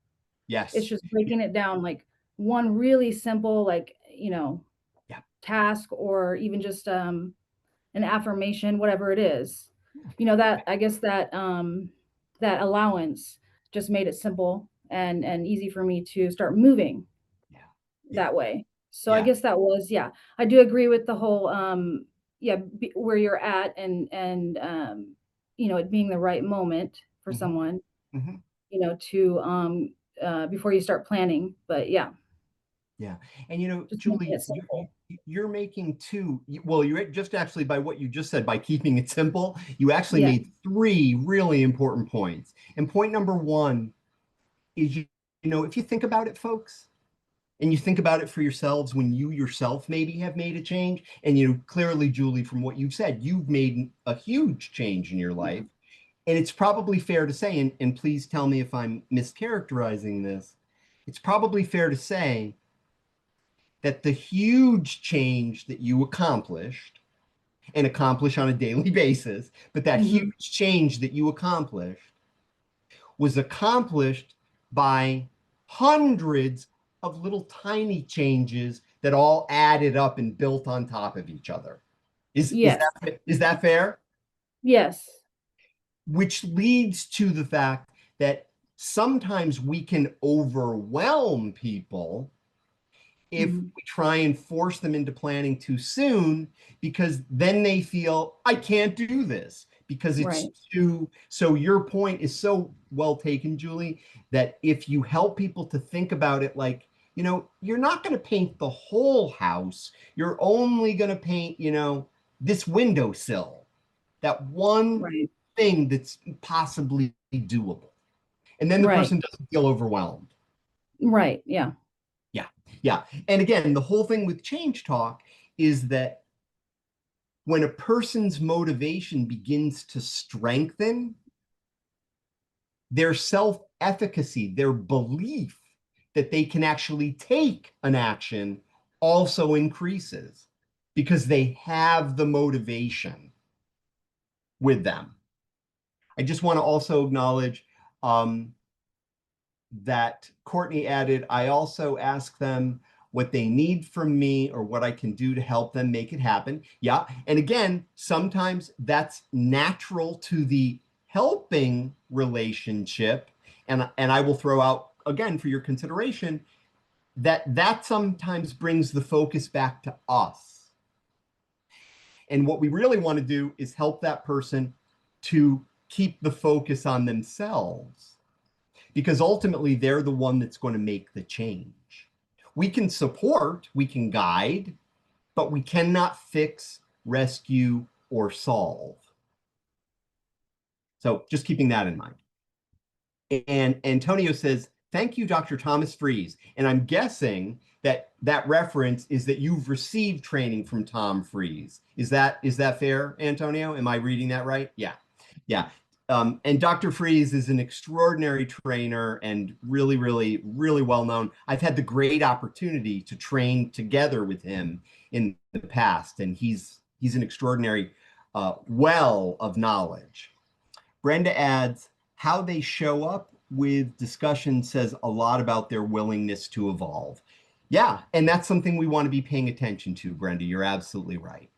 Yes. It's just breaking it down, like one really simple, like, task, or even just an affirmation, whatever it is. That I guess that that allowance just made it simple and easy for me to start moving that way. So I guess that was, I do agree with the whole where you're at and it being the right moment for someone, to before you start planning. But yeah. And Julie, you're making you just actually, by what you just said, by keeping it simple, you actually made 3 really important points. And point number 1 is, if you think about it, folks, and you think about it for yourselves when you yourself maybe have made a change, and clearly, Julie, from what you've said, you've made a huge change in your life. And it's probably fair to say, and please tell me if I'm mischaracterizing this, it's probably fair to say that the huge change that you accomplished and accomplish on a daily basis, but that huge change that you accomplished was accomplished by hundreds of little tiny changes that all added up and built on top of each other. Is that fair? Yes. Which leads to the fact that sometimes we can overwhelm people if we try and force them into planning too soon, because then they feel, I can't do this because it's too. So your point is so well taken, Julie, that if you help people to think about it like, you're not going to paint the whole house. You're only going to paint, this windowsill, that one thing that's possibly doable. And then the person doesn't feel overwhelmed. Right. Yeah. Yeah. And again, the whole thing with change talk is that when a person's motivation begins to strengthen, their self-efficacy, their belief that they can actually take an action also increases because they have the motivation with them. I just want to also acknowledge that Courtney added, I also ask them what they need from me or what I can do to help them make it happen. Yeah. And again, sometimes that's natural to the helping relationship. And I will throw out, again, for your consideration, that sometimes brings the focus back to us. And what we really want to do is help that person to keep the focus on themselves, because ultimately they're the one that's going to make the change. We can support, we can guide, but we cannot fix, rescue, or solve. So just keeping that in mind. And Antonio says, thank you, Dr. Thomas Fries. And I'm guessing that reference is that you've received training from Tom Fries. Is that fair, Antonio? Am I reading that right? Yeah. And Dr. Fries is an extraordinary trainer and really, really, really well known. I've had the great opportunity to train together with him in the past, and he's an extraordinary well of knowledge. Brenda adds, how they show up with discussion says a lot about their willingness to evolve. Yeah, and that's something we want to be paying attention to, Brenda. You're absolutely right.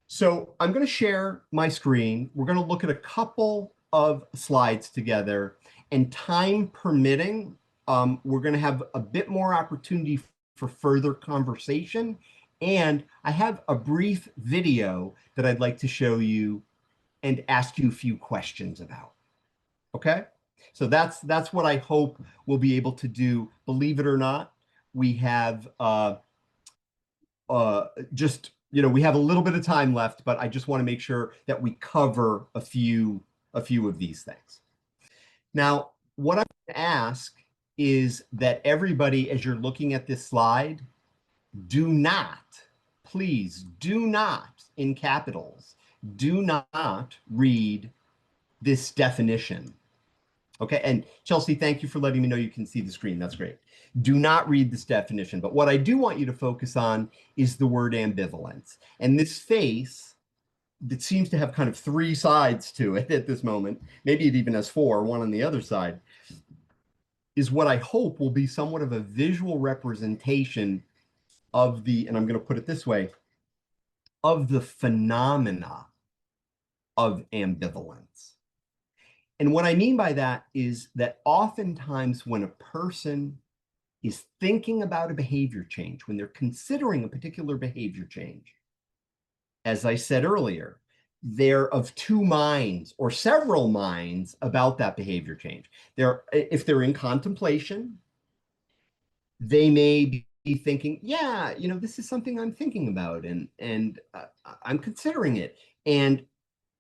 So I'm going to share my screen. We're going to look at a couple of slides together, and time permitting, we're going to have a bit more opportunity for further conversation. And I have a brief video that I'd like to show you and ask you a few questions about. Okay? So that's what I hope we'll be able to do. Believe it or not, we have just, we have a little bit of time left, but I just want to make sure that we cover a few of these things. Now, what I'm going to ask is that everybody, as you're looking at this slide, do not, please do not, in capitals, do not read this definition. Okay, and Chelsea, thank you for letting me know you can see the screen. That's great. Do not read this definition, but what I do want you to focus on is the word ambivalence. And this face that seems to have kind of three sides to it at this moment, maybe it even has four, one on the other side, is what I hope will be somewhat of a visual representation of the, and I'm going to put it this way, of the phenomena of ambivalence. And what I mean by that is that oftentimes when a person is thinking about a behavior change, when they're considering a particular behavior change, as I said earlier, they're of two minds or several minds about that behavior change. If they're in contemplation, they may be thinking, yeah, this is something I'm thinking about and I'm considering it. And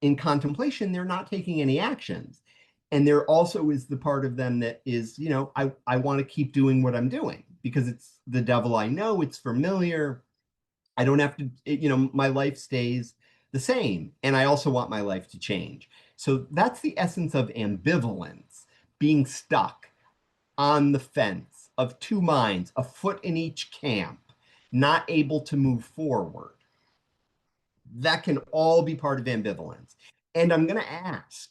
in contemplation, they're not taking any actions. And there also is the part of them that is, I want to keep doing what I'm doing because it's the devil I know, it's familiar. I don't have to, my life stays the same. And I also want my life to change. So that's the essence of ambivalence, being stuck on the fence of two minds, a foot in each camp, not able to move forward. That can all be part of ambivalence. And I'm going to ask,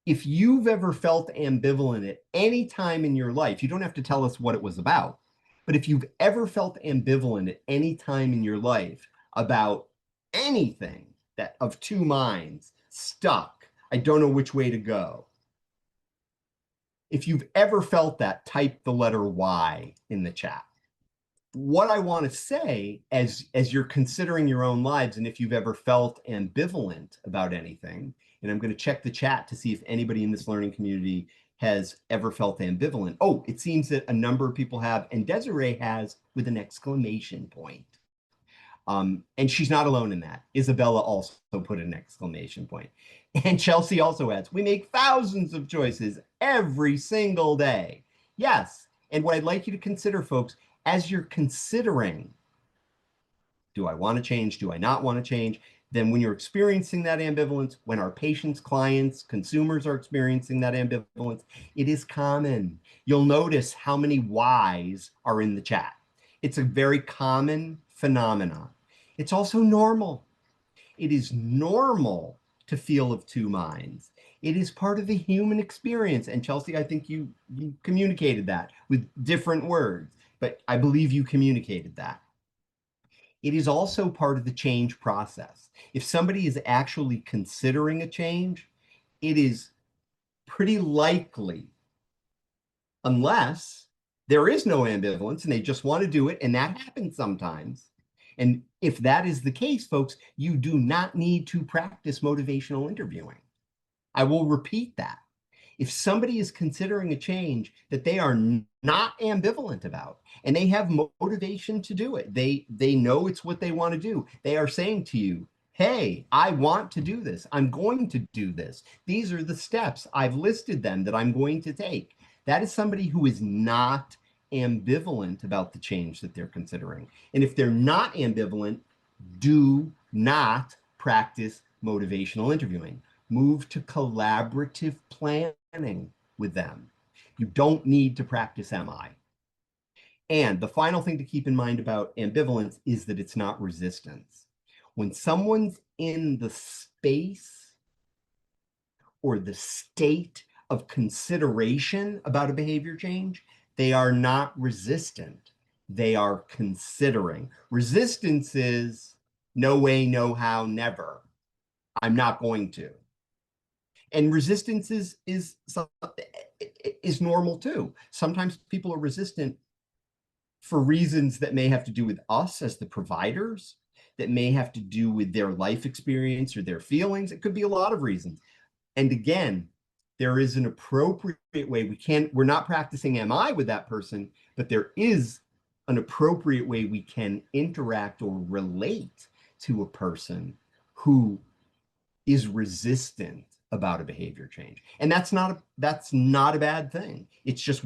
if you've ever felt ambivalent at any time in your life, you don't have to tell us what it was about, but if you've ever felt ambivalent at any time in your life about anything that of two minds, stuck, I don't know which way to go. If you've ever felt that, type the letter Y in the chat. What I want to say as you're considering your own lives, and if you've ever felt ambivalent about anything, and I'm going to check the chat to see if anybody in this learning community has ever felt ambivalent. Oh, it seems that a number of people have, and Desiree has with an exclamation point. And she's not alone in that. Isabella also put an exclamation point. And Chelsea also adds, we make thousands of choices every single day. Yes. And what I'd like you to consider, folks, as you're considering, do I want to change? Do I not want to change? Then when you're experiencing that ambivalence, when our patients, clients, consumers are experiencing that ambivalence, it is common. You'll notice how many Ys are in the chat. It's a very common phenomenon. It's also normal. It is normal to feel of two minds. It is part of the human experience. And Chelsea, I think you communicated that with different words, but I believe you communicated that. It is also part of the change process. If somebody is actually considering a change, it is pretty likely, unless there is no ambivalence and they just want to do it, and that happens sometimes. And if that is the case, folks, you do not need to practice motivational interviewing. I will repeat that. If somebody is considering a change that they are not ambivalent about, and they have motivation to do it, they know it's what they want to do. They are saying to you, hey, I want to do this. I'm going to do this. These are the steps. I've listed them that I'm going to take. That is somebody who is not ambivalent about the change that they're considering. And if they're not ambivalent, do not practice motivational interviewing. Move to collaborative planning with them. You don't need to practice MI. And the final thing to keep in mind about ambivalence is that it's not resistance. When someone's in the space or the state of consideration about a behavior change, they are not resistant. They are considering. Resistance is No way, no how, never. I'm not going to. And resistance is normal too. Sometimes people are resistant for reasons that may have to do with us as the providers, that may have to do with their life experience or their feelings. It could be a lot of reasons. And again, there is an appropriate way. We're not practicing MI with that person, but there is an appropriate way we can interact or relate to a person who is resistant about a behavior change. And that's not a bad thing. It's just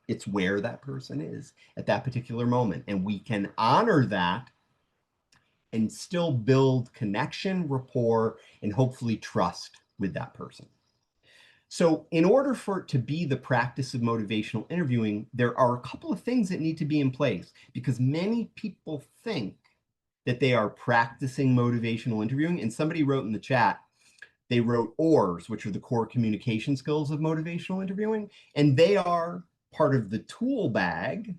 it's where that person is at that particular moment. And we can honor that and still build connection, rapport, and hopefully trust with that person. So in order for it to be the practice of motivational interviewing, there are a couple of things that need to be in place, because many people think that they are practicing motivational interviewing. And somebody wrote in the chat, they wrote ORS, which are the core communication skills of motivational interviewing. And they are part of the tool bag,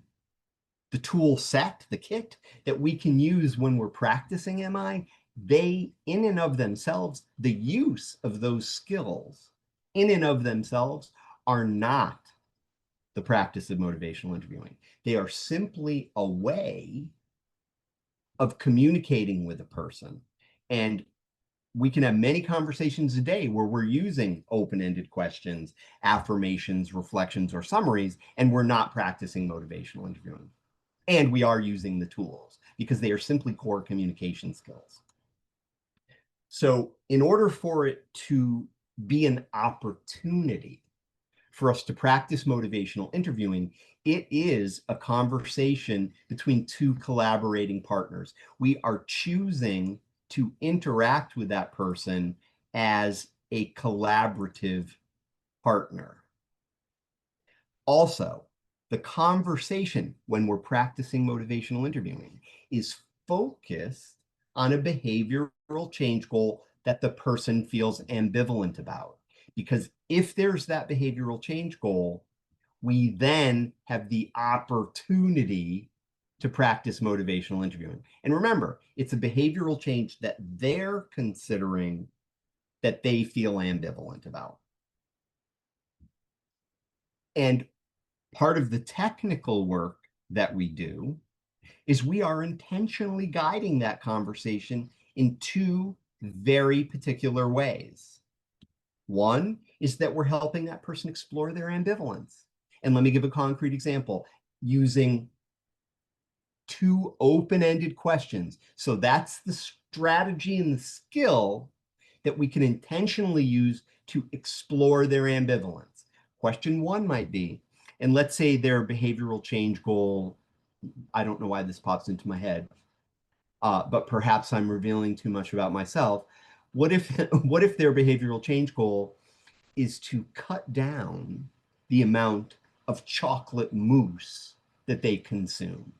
the tool set, the kit that we can use when we're practicing MI. They, in and of themselves, the use of those skills in and of themselves are not the practice of motivational interviewing. They are simply a way of communicating with a person. And we can have many conversations a day where we're using open-ended questions, affirmations, reflections, or summaries, and we're not practicing motivational interviewing. And we are using the tools because they are simply core communication skills. So in order for it to be an opportunity for us to practice motivational interviewing, it is a conversation between two collaborating partners. We are choosing to interact with that person as a collaborative partner. Also, the conversation when we're practicing motivational interviewing is focused on a behavioral change goal that the person feels ambivalent about. Because if there's that behavioral change goal, we then have the opportunity to practice motivational interviewing. And remember, it's a behavioral change that they're considering that they feel ambivalent about. And part of the technical work that we do is we are intentionally guiding that conversation in two very particular ways. One is that we're helping that person explore their ambivalence. And let me give a concrete example using two open-ended questions. So that's the strategy and the skill that we can intentionally use to explore their ambivalence. Question one might be, and let's say their behavioral change goal, I don't know why this pops into my head, but perhaps I'm revealing too much about myself. What if their behavioral change goal is to cut down the amount of chocolate mousse that they consume?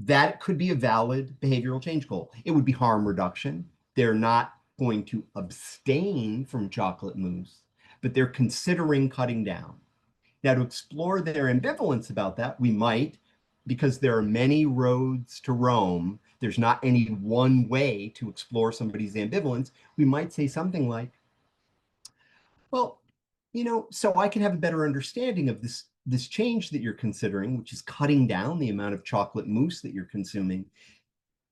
That could be a valid behavioral change goal. It would be harm reduction. They're not going to abstain from chocolate mousse, but they're considering cutting down. Now, to explore their ambivalence about that, we might, because there are many roads to Rome, there's not any one way to explore somebody's ambivalence, we might say something like, well, so I can have a better understanding of this change that you're considering, which is cutting down the amount of chocolate mousse that you're consuming.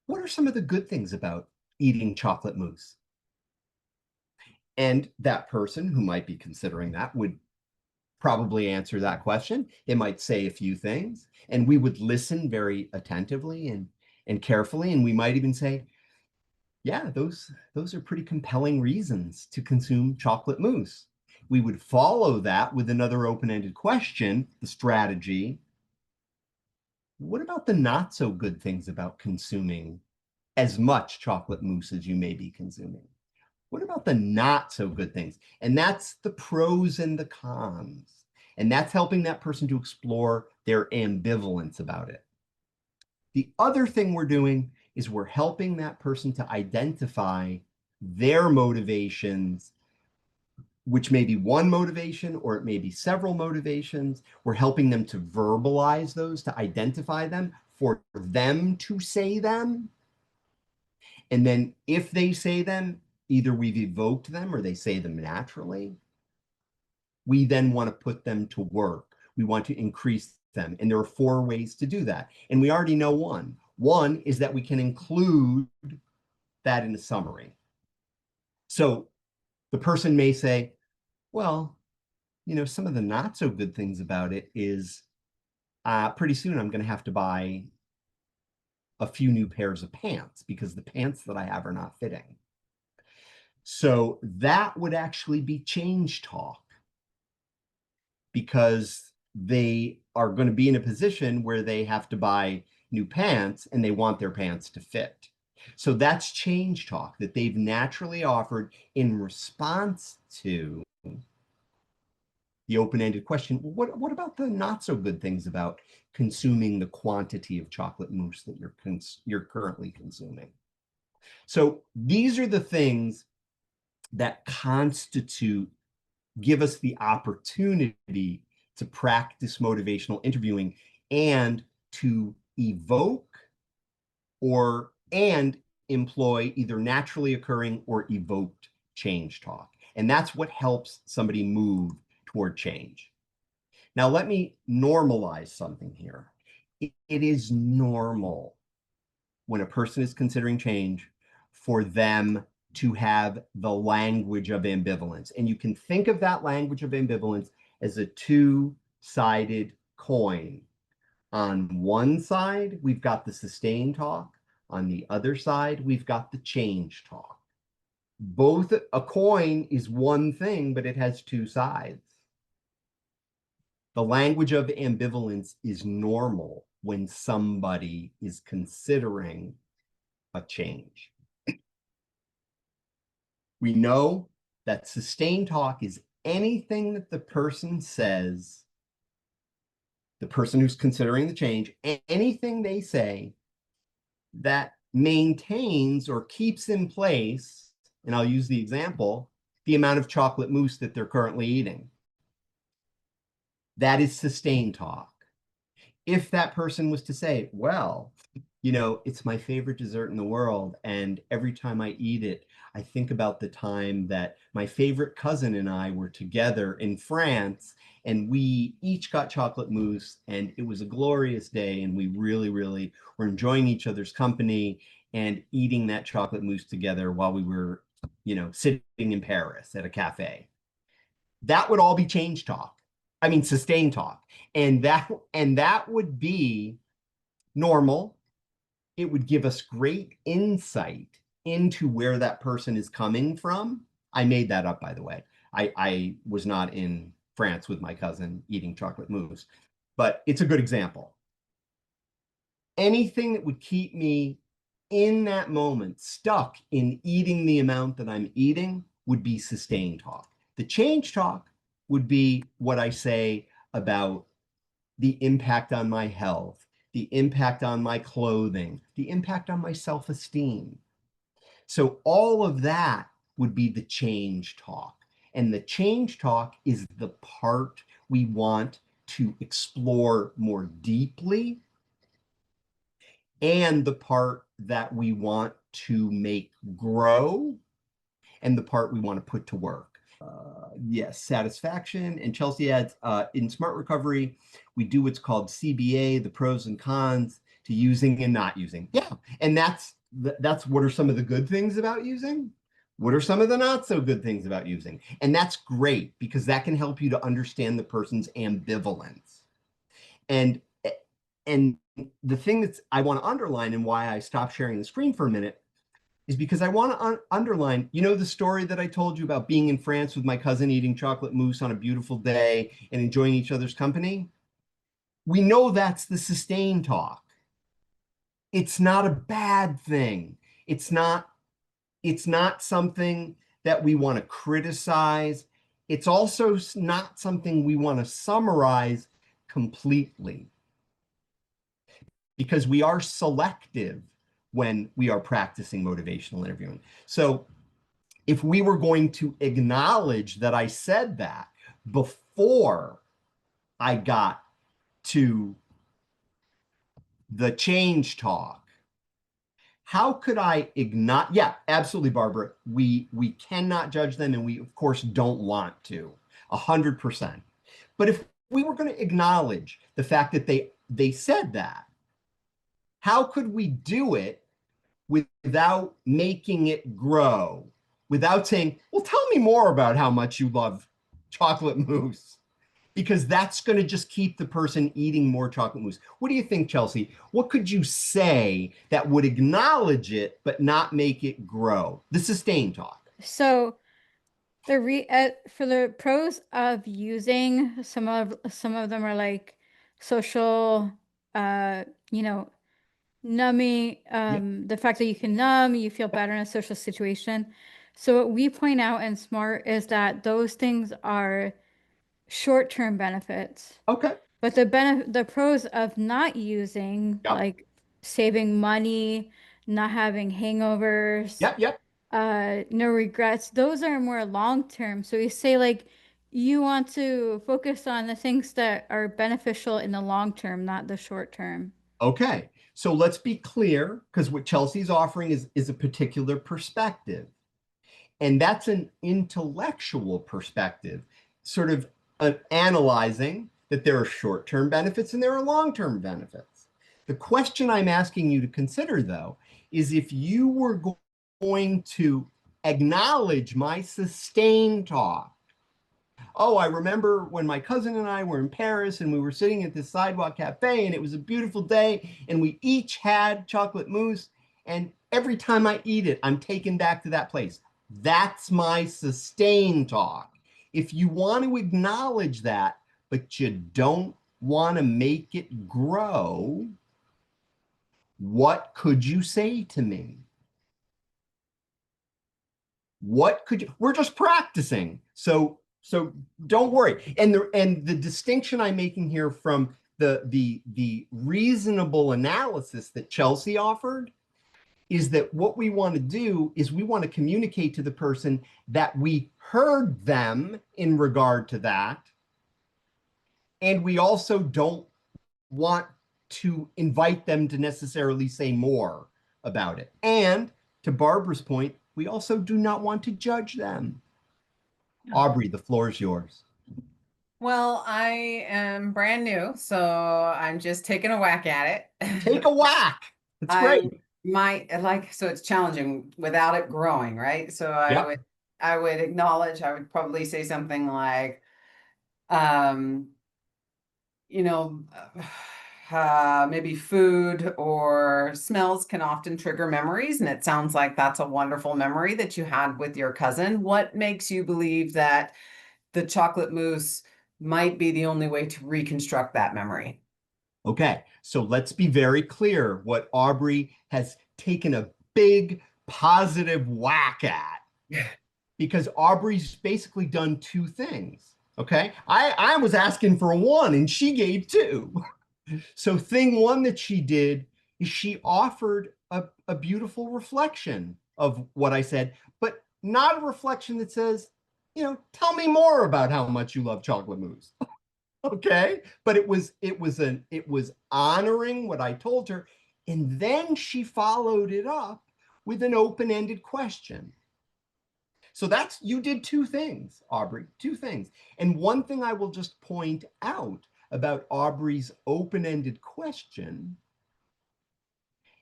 What are some of the good things about eating chocolate mousse? And that person who might be considering that would probably answer that question. They might say a few things, and we would listen very attentively and carefully. And we might even say, yeah, those are pretty compelling reasons to consume chocolate mousse. We would follow that with another open-ended question, the strategy. What about the not so good things about consuming as much chocolate mousse as you may be consuming? What about the not so good things? And that's the pros and the cons. And that's helping that person to explore their ambivalence about it. The other thing we're doing is we're helping that person to identify their motivations, which may be one motivation or it may be several motivations. We're helping them to verbalize those, to identify them for them to say them. And then if they say them, either we've evoked them or they say them naturally. We then want to put them to work. We want to increase them. And there are 4 ways to do that. And we already know one. One is that we can include that in a summary. So the person may say, well, you know, some of the not so good things about it is pretty soon I'm going to have to buy a few new pairs of pants because the pants that I have are not fitting. So that would actually be change talk, because they are going to be in a position where they have to buy new pants and they want their pants to fit. So that's change talk that they've naturally offered in response to the open-ended question. What about the not so good things about consuming the quantity of chocolate mousse that you're currently consuming? So these are the things that give us the opportunity to practice motivational interviewing and to evoke and employ either naturally occurring or evoked change talk. And that's what helps somebody move toward change. Now, let me normalize something here. It is normal when a person is considering change for them to have the language of ambivalence. And you can think of that language of ambivalence as a 2-sided coin. On one side, we've got the sustain talk. On the other side, we've got the change talk. Both, a coin is one thing, but it has 2 sides. The language of ambivalence is normal when somebody is considering a change. We know that sustain talk is anything that the person says, the person who's considering the change, anything they say that maintains or keeps in place, and I'll use the example, the amount of chocolate mousse that they're currently eating. That is sustain talk. If that person was to say, well, you know, it's my favorite dessert in the world, and every time I eat it, I think about the time that my favorite cousin and I were together in France, and we each got chocolate mousse, and it was a glorious day, and we really, really were enjoying each other's company and eating that chocolate mousse together while we were, you know, sitting in Paris at a cafe. That would all be change talk. I mean, sustain talk. And that would be normal. It would give us great insight into where that person is coming from. I made that up, by the way. I was not in France with my cousin eating chocolate mousse, but it's a good example. Anything that would keep me in that moment stuck in eating the amount that I'm eating would be sustain talk. The change talk would be what I say about the impact on my health, the impact on my clothing, the impact on my self-esteem. So all of that would be the change talk. And the change talk is the part we want to explore more deeply, and the part that we want to make grow, and the part we want to put to work. Yes, satisfaction. And Chelsea adds, in Smart Recovery, we do what's called CBA, the pros and cons to using and not using. Yeah, and that's what are some of the good things about using? What are some of the not so good things about using? And that's great because that can help you to understand the person's ambivalence. And the thing that I want to underline and why I stopped sharing the screen for a minute is because I want to underline, you know, the story that I told you about being in France with my cousin eating chocolate mousse on a beautiful day and enjoying each other's company? We know that's the sustain talk. It's not a bad thing. It's not something that we want to criticize. It's also not something we want to summarize completely, because we are selective when we are practicing motivational interviewing. So if we were going to acknowledge that I said that before I got to the change talk. How could I ignite? Yeah, absolutely, Barbara. We cannot judge them, and we of course don't want to, 100%. But if we were going to acknowledge the fact that they said that, how could we do it without making it grow? Without saying, well, tell me more about how much you love chocolate mousse, because that's going to just keep the person eating more chocolate mousse. What do you think, Chelsea? What could you say that would acknowledge it but not make it grow? The sustain talk. So for the pros of using, some of them are like social, you know, numbing, the fact that you can numb, you feel better in a social situation. So what we point out in SMART is that those things are short-term benefits. Okay. But the pros of not using, Yep. like saving money, not having hangovers, Yep. no regrets, those are more long-term. So you say like you want to focus on the things that are beneficial in the long term, not the short term. Okay. So let's be clear, because what Chelsea's offering is a particular perspective. And that's an intellectual perspective, sort of analyzing that there are short-term benefits and there are long-term benefits. The question I'm asking you to consider, though, is if you were going to acknowledge my sustain talk. Oh, I remember when my cousin and I were in Paris and we were sitting at this sidewalk cafe and it was a beautiful day and we each had chocolate mousse, and every time I eat it, I'm taken back to that place. That's my sustain talk. If you want to acknowledge that, but you don't want to make it grow, what could you say to me? What could you, we're just practicing. So don't worry. And the distinction I'm making here from the reasonable analysis that Chelsea offered is that what we want to do is we want to communicate to the person that we heard them in regard to that. And we also don't want to invite them to necessarily say more about it. And to Barbara's point, we also do not want to judge them. Aubrey, the floor is yours. Well, I am brand new, so I'm just taking a whack at it. Take a whack. That's great. So it's challenging without it growing, right? So I would acknowledge, I would probably say something like, you know, maybe food or smells can often trigger memories. And it sounds like that's a wonderful memory that you had with your cousin. What makes you believe that the chocolate mousse might be the only way to reconstruct that memory? Okay, so let's be very clear what Aubrey has taken a big positive whack at. Because Aubrey's basically done two things. Okay, I was asking for one and she gave two. So thing one that she did is she offered a beautiful reflection of what I said, but not a reflection that says, you know, tell me more about how much you love chocolate mousse. Okay, but it was honoring what I told her, and then she followed it up with an open-ended question. So that's, you did two things, Aubrey, two things. And one thing I will just point out about Aubrey's open-ended question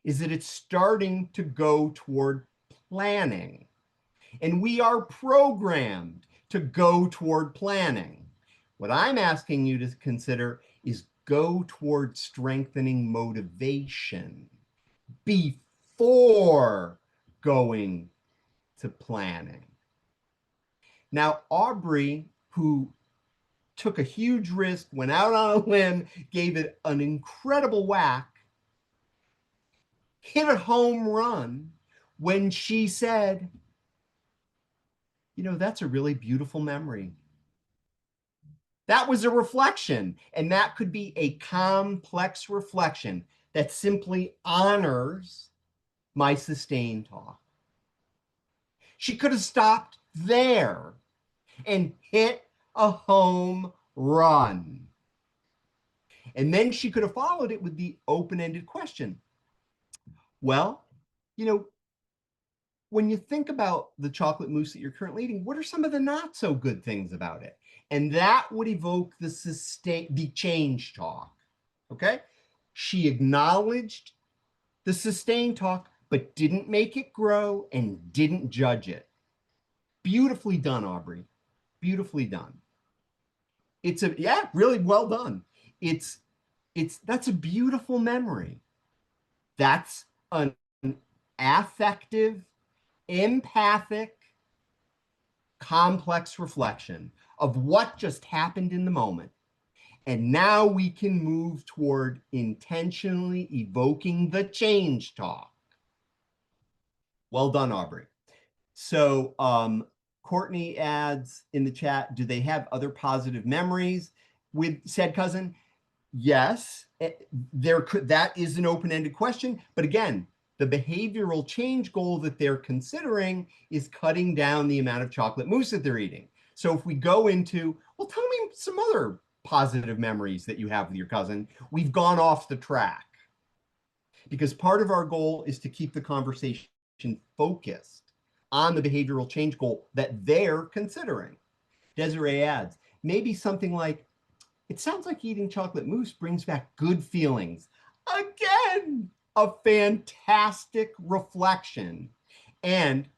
is that it's starting to go toward planning. And we are programmed to go toward planning. What I'm asking you to consider is go toward strengthening motivation before going to planning. Now, Aubrey, who took a huge risk, went out on a limb, gave it an incredible whack, hit a home run when she said, you know, that's a really beautiful memory. That was a reflection, and that could be a complex reflection that simply honors my sustain talk. She could have stopped there and hit a home run. And then she could have followed it with the open-ended question. Well, you know, when you think about the chocolate mousse that you're currently eating, what are some of the not so good things about it? And that would evoke the change talk. Okay. She acknowledged the sustained talk, but didn't make it grow and didn't judge it. Beautifully done, Aubrey. Beautifully done. Yeah, really well done. That's a beautiful memory. That's an affective, empathic, complex reflection of what just happened in the moment. And now we can move toward intentionally evoking the change talk. Well done, Aubrey. So Courtney adds in the chat, do they have other positive memories with said cousin? Yes, that is an open-ended question. But again, the behavioral change goal that they're considering is cutting down the amount of chocolate mousse that they're eating. So if we go into, well, tell me some other positive memories that you have with your cousin, we've gone off the track. Because part of our goal is to keep the conversation focused on the behavioral change goal that they're considering. Desiree adds, maybe something like, it sounds like eating chocolate mousse brings back good feelings. Again, a fantastic reflection. And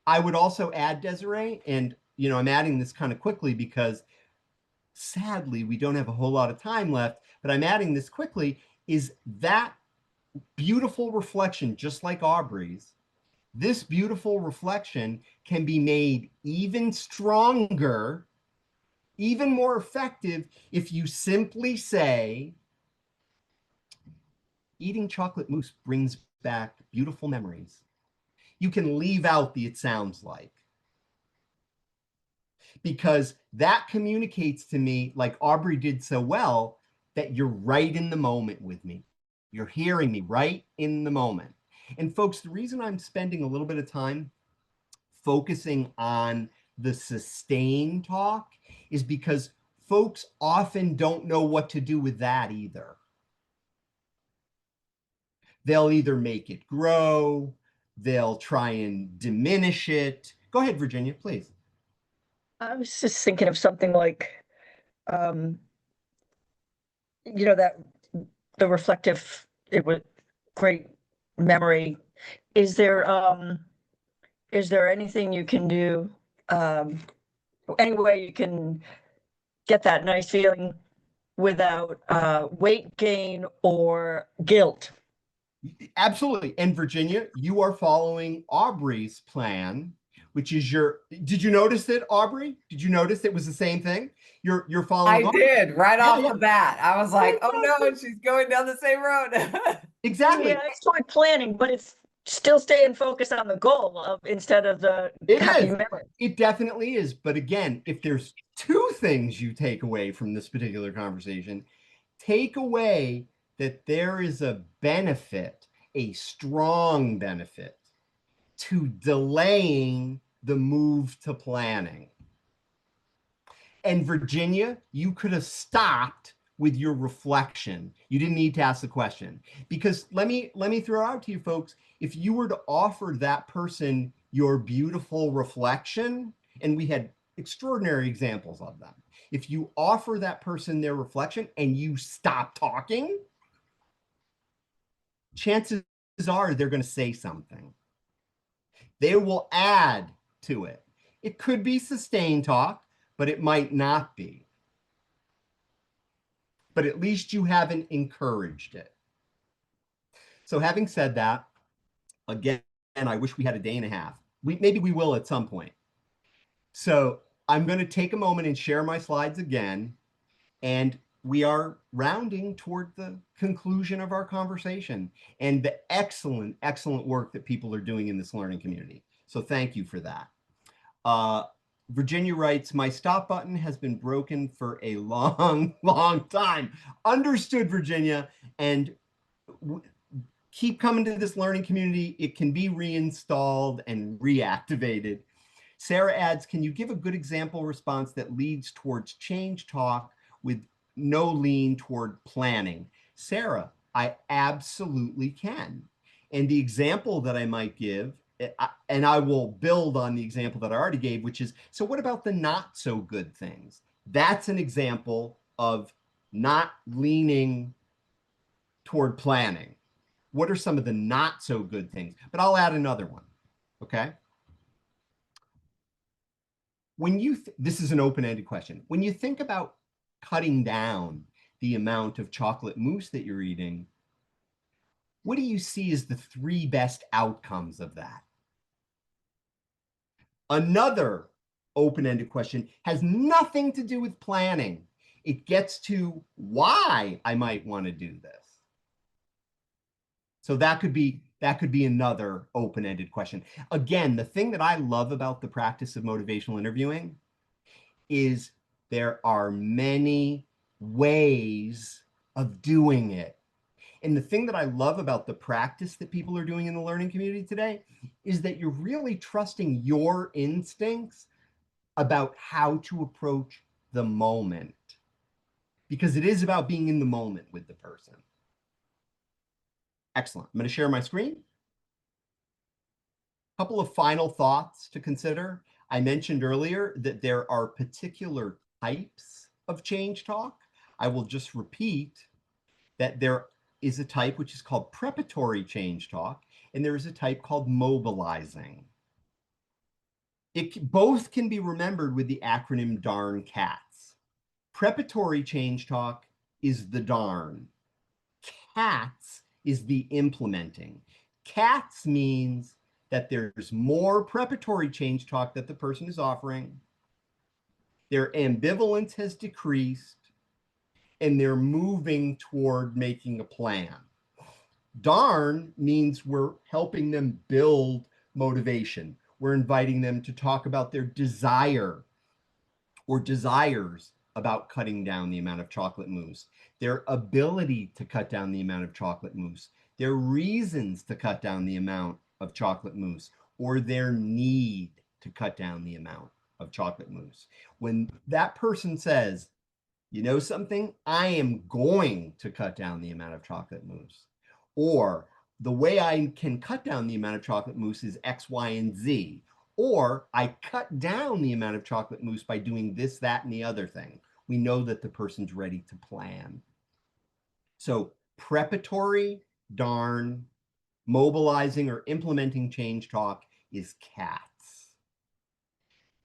I would also add, Desiree, and I'm adding this kind of quickly because sadly we don't have a whole lot of time left, but I'm adding this quickly, is that beautiful reflection, just like Aubrey's, this beautiful reflection can be made even stronger, even more effective if you simply say, eating chocolate mousse brings back beautiful memories. You can leave out the it sounds like. Because that communicates to me, like Aubrey did so well, that you're right in the moment with me. You're hearing me right in the moment. And folks, the reason I'm spending a little bit of time focusing on the sustained talk is because folks often don't know what to do with that either. They'll either make it grow, they'll try and diminish it. Go ahead, Virginia, please. I was just thinking of something like, that the reflective, it was great memory. Is there anything you can do, any way you can get that nice feeling without weight gain or guilt? Absolutely. And Virginia, you are following Aubrey's plan, which is did you notice it, Aubrey? Did you notice it was the same thing? You're following. I did right off Yeah. the bat. I was like, oh no, she's going down the same road. Exactly. Yeah, it's like planning, but it's still staying focused on the goal instead of the happy memory. It definitely is. But again, if there's two things you take away from this particular conversation, take away that there is a benefit, a strong benefit, to delaying the move to planning. And Virginia, you could have stopped with your reflection. You didn't need to ask the question. Because let me throw out to you folks, if you were to offer that person your beautiful reflection, and we had extraordinary examples of them, if you offer that person their reflection and you stop talking, chances are they're going to say something. They will add to it. It could be sustained talk, but it might not be. But at least you haven't encouraged it. So having said that, again, I wish we had a day and a half. Maybe we will at some point. So I'm going to take a moment and share my slides again. And we are rounding toward the conclusion of our conversation and the excellent, excellent work that people are doing in this learning community. So thank you for that. Virginia writes, my stop button has been broken for a long, long time. Understood, Virginia. And keep coming to this learning community. It can be reinstalled and reactivated. Sarah adds, can you give a good example response that leads towards change talk with no lean toward planning. Sarah, I absolutely can. And the example that I might give, and I will build on the example that I already gave, which is, so what about the not so good things? That's an example of not leaning toward planning. What are some of the not so good things? But I'll add another one, okay? When you, this is an open-ended question. When you think about cutting down the amount of chocolate mousse that you're eating, what do you see as the 3 best outcomes of that? Another open-ended question has nothing to do with planning. It gets to why I might want to do this. So that could be another open-ended question. Again, the thing that I love about the practice of motivational interviewing is there are many ways of doing it. And the thing that I love about the practice that people are doing in the learning community today is that you're really trusting your instincts about how to approach the moment, because it is about being in the moment with the person. Excellent. I'm going to share my screen. A couple of final thoughts to consider. I mentioned earlier that there are particular types of change talk. I will just repeat that there is a type which is called preparatory change talk, and there is a type called mobilizing. Both can be remembered with the acronym DARN CATS. Preparatory change talk is the DARN. CATS is the implementing. CATS means that there's more preparatory change talk that the person is offering. Their ambivalence has decreased, and they're moving toward making a plan. DARN means we're helping them build motivation. We're inviting them to talk about their desire or desires about cutting down the amount of chocolate mousse, their ability to cut down the amount of chocolate mousse, their reasons to cut down the amount of chocolate mousse, or their need to cut down the amount of chocolate mousse. When that person says, you know something, I am going to cut down the amount of chocolate mousse, or the way I can cut down the amount of chocolate mousse is X, Y, and Z, or I cut down the amount of chocolate mousse by doing this, that, and the other thing. We know that the person's ready to plan. So preparatory, DARN, mobilizing or implementing change talk is CATS.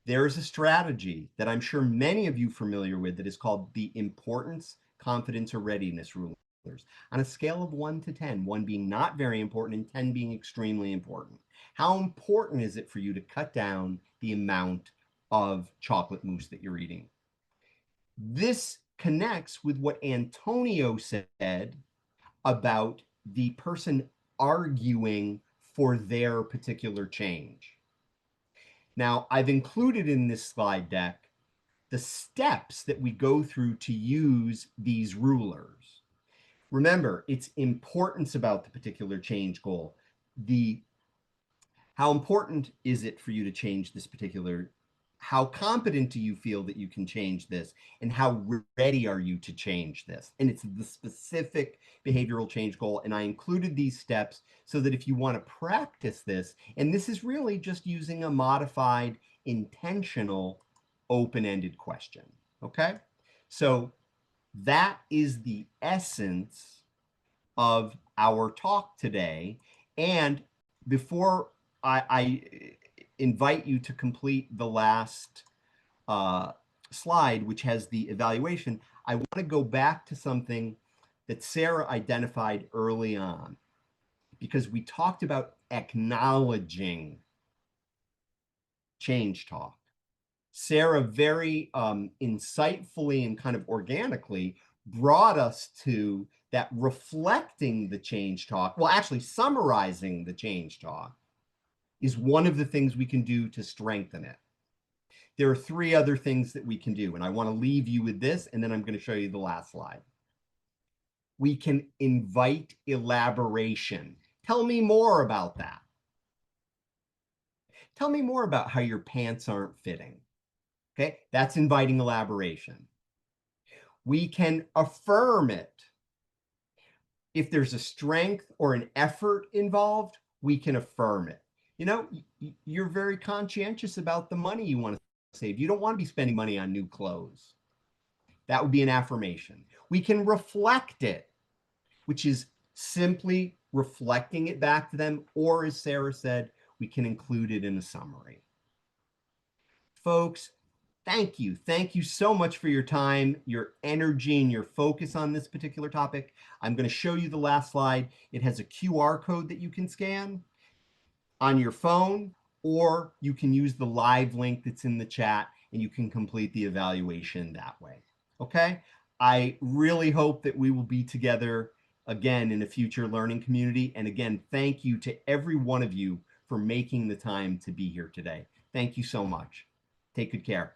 There's a strategy that I'm sure many of you are familiar with that is called the importance, confidence, or readiness rulers. On a scale of 1 to 10, 1 being not very important and 10 being extremely important. How important is it for you to cut down the amount of chocolate mousse that you're eating? This connects with what Antonio said about the person arguing for their particular change. Now, I've included in this slide deck the steps that we go through to use these rulers. Remember, it's importance about the particular change goal. How important is it for you to change this particular, how competent do you feel that you can change this, and how ready are you to change this? And it's the specific behavioral change goal. And I included these steps so that if you want to practice this, and this is really just using a modified, intentional, open-ended question. Okay? So that is the essence of our talk today. And before I invite you to complete the last slide, which has the evaluation, I want to go back to something that Sarah identified early on, because we talked about acknowledging change talk. Sarah very insightfully and kind of organically brought us to that reflecting the change talk, well, actually summarizing the change talk, is one of the things we can do to strengthen it. There are 3 other things that we can do, and I want to leave you with this, and then I'm going to show you the last slide. We can invite elaboration. Tell me more about that. Tell me more about how your pants aren't fitting. Okay, that's inviting elaboration. We can affirm it. If there's a strength or an effort involved, we can affirm it. You know, you're very conscientious about the money you want to save. You don't want to be spending money on new clothes. That would be an affirmation. We can reflect it, which is simply reflecting it back to them, or as Sarah said, we can include it in a summary. Folks, thank you. Thank you so much for your time, your energy, and your focus on this particular topic. I'm going to show you the last slide. It has a QR code that you can scan on your phone, or you can use the live link that's in the chat and you can complete the evaluation that way. Okay? I really hope that we will be together again in a future learning community. And again, thank you to every one of you for making the time to be here today. Thank you so much. Take good care.